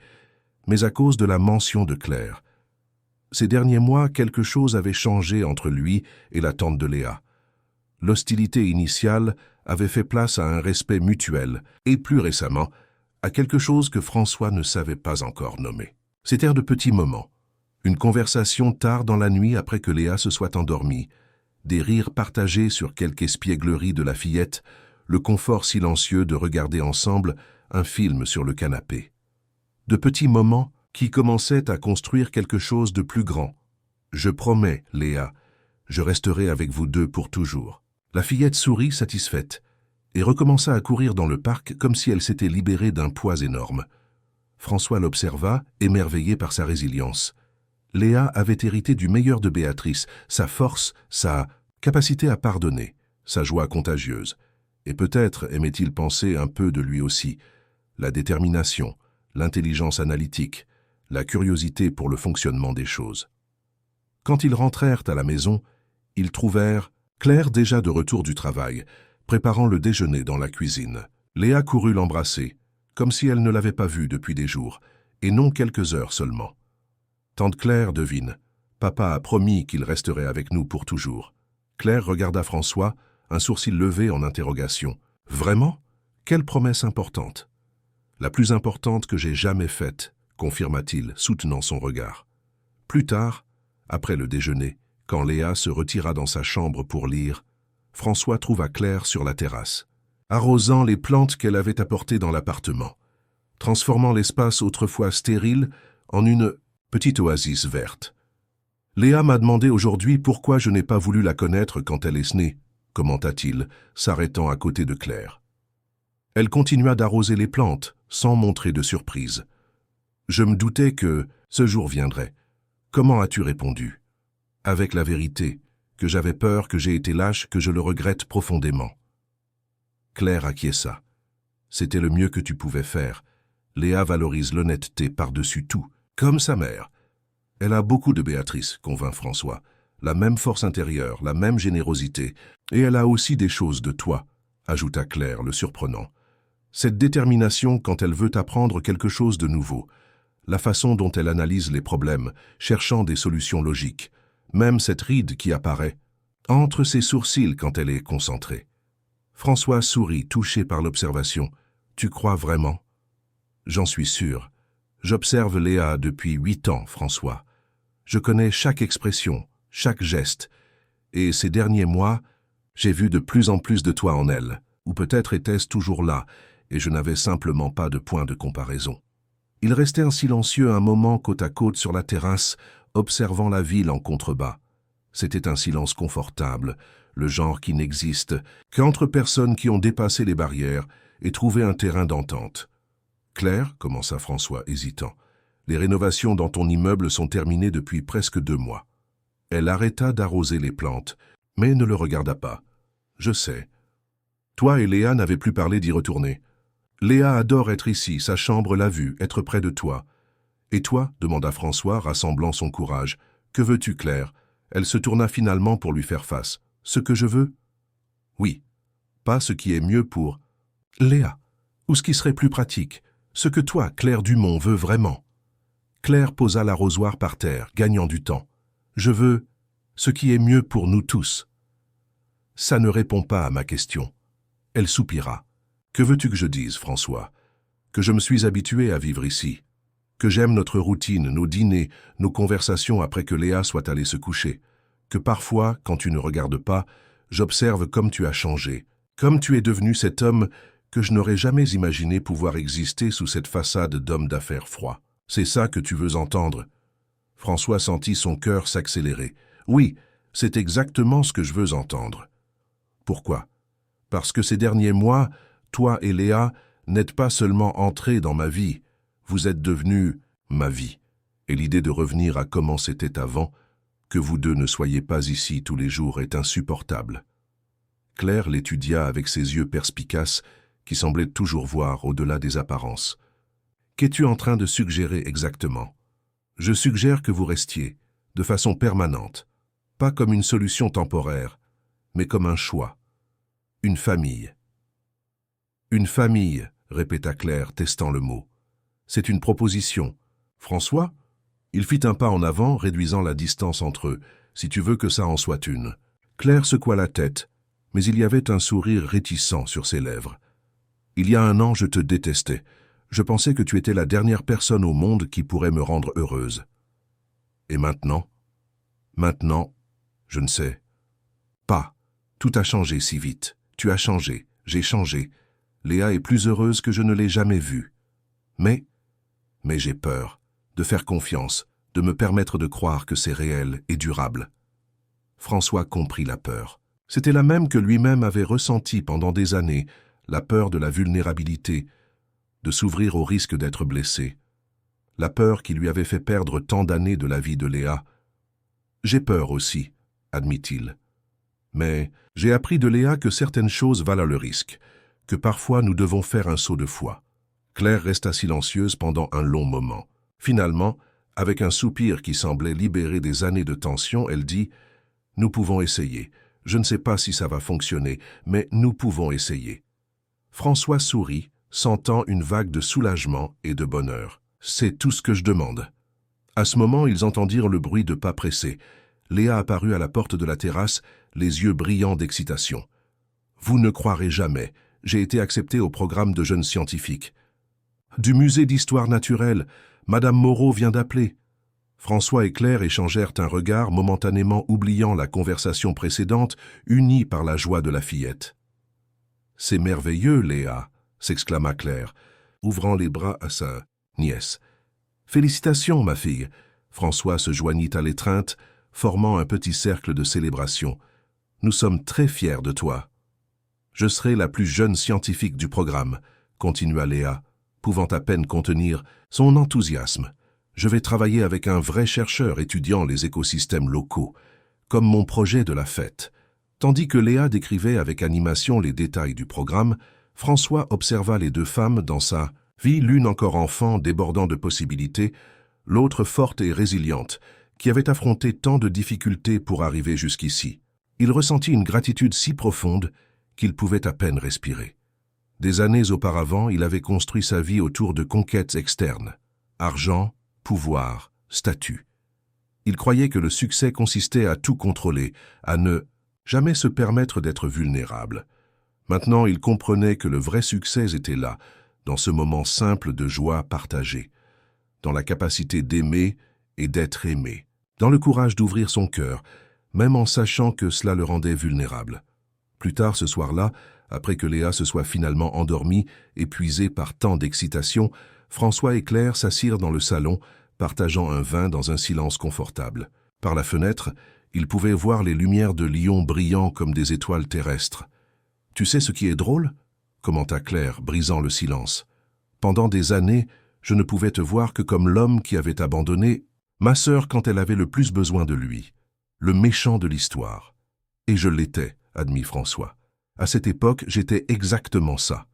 mais à cause de la mention de Claire. Ces derniers mois, quelque chose avait changé entre lui et la tante de Léa. L'hostilité initiale avait fait place à un respect mutuel, et plus récemment, à quelque chose que François ne savait pas encore nommer. C'étaient de petits moments. Une conversation tard dans la nuit après que Léa se soit endormie, des rires partagés sur quelque espièglerie de la fillette, le confort silencieux de regarder ensemble un film sur le canapé. De petits moments qui commençaient à construire quelque chose de plus grand. « Je promets, Léa, je resterai avec vous deux pour toujours. » La fillette sourit satisfaite et recommença à courir dans le parc comme si elle s'était libérée d'un poids énorme. François l'observa, émerveillé par sa résilience. Léa avait hérité du meilleur de Béatrice, sa force, sa capacité à pardonner, sa joie contagieuse. Et peut-être aimait-il penser un peu de lui aussi, la détermination, l'intelligence analytique, la curiosité pour le fonctionnement des choses. Quand ils rentrèrent à la maison, ils trouvèrent Claire déjà de retour du travail, préparant le déjeuner dans la cuisine. Léa courut l'embrasser, comme si elle ne l'avait pas vue depuis des jours, et non quelques heures seulement. Tante Claire devine. Papa a promis qu'il resterait avec nous pour toujours. Claire regarda François, un sourcil levé en interrogation. Vraiment? Quelle promesse importante! La plus importante que j'ai jamais faite, confirma-t-il, soutenant son regard. Plus tard, après le déjeuner, quand Léa se retira dans sa chambre pour lire, François trouva Claire sur la terrasse, arrosant les plantes qu'elle avait apportées dans l'appartement, transformant l'espace autrefois stérile en une petite oasis verte. « Léa m'a demandé aujourd'hui pourquoi je n'ai pas voulu la connaître quand elle est née, » commenta-t-il, s'arrêtant à côté de Claire. Elle continua d'arroser les plantes, sans montrer de surprise. « Je me doutais que ce jour viendrait. Comment as-tu répondu ?» Avec la vérité, que j'avais peur, que j'ai été lâche, que je le regrette profondément. Claire acquiesça. C'était le mieux que tu pouvais faire. Léa valorise l'honnêteté par-dessus tout, comme sa mère. Elle a beaucoup de Béatrice, convint François. La même force intérieure, la même générosité. Et elle a aussi des choses de toi, ajouta Claire, le surprenant. Cette détermination quand elle veut apprendre quelque chose de nouveau. La façon dont elle analyse les problèmes, cherchant des solutions logiques. Même cette ride qui apparaît entre ses sourcils quand elle est concentrée. François sourit, touché par l'observation. « Tu crois vraiment ?»« J'en suis sûr. J'observe Léa depuis 8 ans, François. Je connais chaque expression, chaque geste. Et ces derniers mois, j'ai vu de plus en plus de toi en elle. Ou peut-être était-ce toujours là, et je n'avais simplement pas de point de comparaison. » Ils restèrent silencieux un moment côte à côte sur la terrasse, observant la ville en contrebas. C'était un silence confortable, le genre qui n'existe qu'entre personnes qui ont dépassé les barrières et trouvé un terrain d'entente. « Claire, commença François, hésitant, les rénovations dans ton immeuble sont terminées depuis presque 2 mois. » Elle arrêta d'arroser les plantes, mais ne le regarda pas. « Je sais. Toi et Léa n'avez plus parlé d'y retourner. Léa adore être ici, sa chambre l'a vue, être près de toi. »« Et toi ?» demanda François, rassemblant son courage. « Que veux-tu, Claire ?» Elle se tourna finalement pour lui faire face. « Ce que je veux ?»« Oui. Pas ce qui est mieux pour Léa. Ou ce qui serait plus pratique. Ce que toi, Claire Dumont, veux vraiment. » Claire posa l'arrosoir par terre, gagnant du temps. « Je veux ce qui est mieux pour nous tous. » Ça ne répond pas à ma question. Elle soupira. « Que veux-tu que je dise, François? Que je me suis habitué à vivre ici. Que j'aime notre routine, nos dîners, nos conversations après que Léa soit allée se coucher. Que parfois, quand tu ne regardes pas, j'observe comme tu as changé, comme tu es devenu cet homme que je n'aurais jamais imaginé pouvoir exister sous cette façade d'homme d'affaires froid. C'est ça que tu veux entendre. » François sentit son cœur s'accélérer. « Oui, c'est exactement ce que je veux entendre. » « Pourquoi? Parce que ces derniers mois, toi et Léa n'êtes pas seulement entrés dans ma vie, vous êtes devenus ma vie. Et l'idée de revenir à comment c'était avant, que vous deux ne soyez pas ici tous les jours, est insupportable. » Claire l'étudia avec ses yeux perspicaces qui semblaient toujours voir au-delà des apparences. « Qu'es-tu en train de suggérer exactement? » « Je suggère que vous restiez, de façon permanente, pas comme une solution temporaire, mais comme un choix. Une famille. »« Une famille, » répéta Claire, testant le mot. « C'est une proposition. François ?» Il fit un pas en avant, réduisant la distance entre eux. « Si tu veux que ça en soit une. » Claire secoua la tête, mais il y avait un sourire réticent sur ses lèvres. « Il y a 1 an, je te détestais. Je pensais que tu étais la dernière personne au monde qui pourrait me rendre heureuse. Et maintenant? Maintenant, je ne sais. Pas. Tout a changé si vite. Tu as changé, j'ai changé. Léa est plus heureuse que je ne l'ai jamais vue. Mais j'ai peur, de faire confiance, de me permettre de croire que c'est réel et durable. » François comprit la peur. C'était la même que lui-même avait ressentie pendant des années, la peur de la vulnérabilité, de s'ouvrir au risque d'être blessé. La peur qui lui avait fait perdre tant d'années de la vie de Léa. « J'ai peur aussi, » admit-il. « Mais j'ai appris de Léa que certaines choses valent le risque, que parfois nous devons faire un saut de foi. » Claire resta silencieuse pendant un long moment. Finalement, avec un soupir qui semblait libérer des années de tension, elle dit « Nous pouvons essayer. Je ne sais pas si ça va fonctionner, mais nous pouvons essayer. » François sourit, sentant une vague de soulagement et de bonheur. « C'est tout ce que je demande. » À ce moment, ils entendirent le bruit de pas pressés. Léa apparut à la porte de la terrasse, les yeux brillants d'excitation. « Vous ne croirez jamais, j'ai été accepté au programme de jeunes scientifiques. »« Du musée d'histoire naturelle, Madame Moreau vient d'appeler. » François et Claire échangèrent un regard, momentanément oubliant la conversation précédente, unis par la joie de la fillette. « C'est merveilleux, Léa !» s'exclama Claire, ouvrant les bras à sa nièce. « Félicitations, ma fille !» François se joignit à l'étreinte, formant un petit cercle de célébration. « Nous sommes très fiers de toi. »« Je serai la plus jeune scientifique du programme, » continua Léa, pouvant à peine contenir son enthousiasme. « Je vais travailler avec un vrai chercheur étudiant les écosystèmes locaux, comme mon projet de la fête. » Tandis que Léa décrivait avec animation les détails du programme, François observa les deux femmes dans sa vie, l'une encore enfant, débordant de possibilités, l'autre forte et résiliente, qui avait affronté tant de difficultés pour arriver jusqu'ici. Il ressentit une gratitude si profonde qu'il pouvait à peine respirer. Des années auparavant, il avait construit sa vie autour de conquêtes externes. Argent, pouvoir, statut. Il croyait que le succès consistait à tout contrôler, à ne jamais se permettre d'être vulnérable. Maintenant, il comprenait que le vrai succès était là, dans ce moment simple de joie partagée, dans la capacité d'aimer et d'être aimé, dans le courage d'ouvrir son cœur, même en sachant que cela le rendait vulnérable. Plus tard ce soir-là, après que Léa se soit finalement endormie, épuisée par tant d'excitation, François et Claire s'assirent dans le salon, partageant un vin dans un silence confortable. Par la fenêtre, ils pouvaient voir les lumières de Lyon brillant comme des étoiles terrestres. « Tu sais ce qui est drôle ?» commenta Claire, brisant le silence. « Pendant des années, je ne pouvais te voir que comme l'homme qui avait abandonné ma sœur quand elle avait le plus besoin de lui, le méchant de l'histoire. Et je l'étais, admit François. À cette époque, j'étais exactement ça.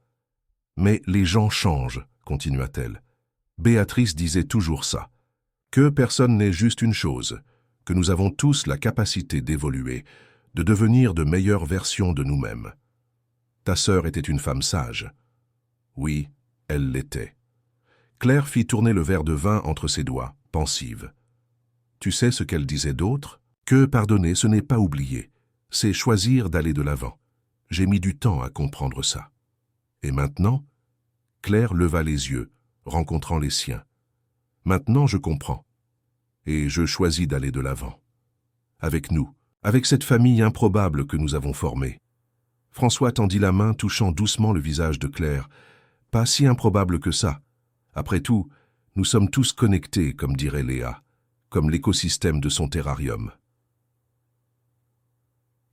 Mais les gens changent, continua-t-elle. Béatrice disait toujours ça. Que personne n'est juste une chose, que nous avons tous la capacité d'évoluer, de devenir de meilleures versions de nous-mêmes. Ta sœur était une femme sage. Oui, elle l'était. Claire fit tourner le verre de vin entre ses doigts, pensive. Tu sais ce qu'elle disait d'autre? Que pardonner, ce n'est pas oublier. C'est choisir d'aller de l'avant. J'ai mis du temps à comprendre ça. Et maintenant? Claire leva les yeux, rencontrant les siens. Maintenant, je comprends. Et je choisis d'aller de l'avant. Avec nous, avec cette famille improbable que nous avons formée. François tendit la main, touchant doucement le visage de Claire. Pas si improbable que ça. Après tout, nous sommes tous connectés, comme dirait Léa, comme l'écosystème de son terrarium.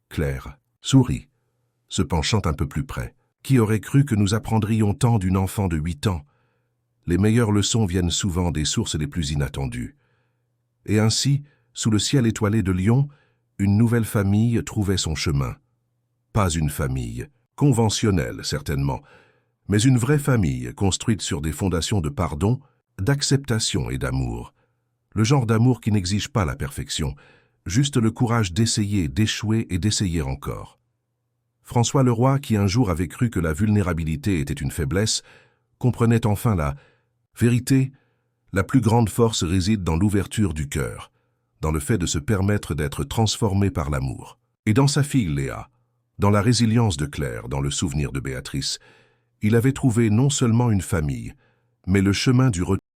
Claire sourit, se penchant un peu plus près. Qui aurait cru que nous apprendrions tant d'une enfant de 8 ans? Les meilleures leçons viennent souvent des sources les plus inattendues. Et ainsi, sous le ciel étoilé de Lyon, une nouvelle famille trouvait son chemin. Pas une famille, conventionnelle certainement, mais une vraie famille construite sur des fondations de pardon, d'acceptation et d'amour. Le genre d'amour qui n'exige pas la perfection, juste le courage d'essayer, d'échouer et d'essayer encore. François Leroy, qui un jour avait cru que la vulnérabilité était une faiblesse, comprenait enfin la vérité. La plus grande force réside dans l'ouverture du cœur, dans le fait de se permettre d'être transformé par l'amour. Et dans sa fille Léa, dans la résilience de Claire, dans le souvenir de Béatrice, il avait trouvé non seulement une famille, mais le chemin du retour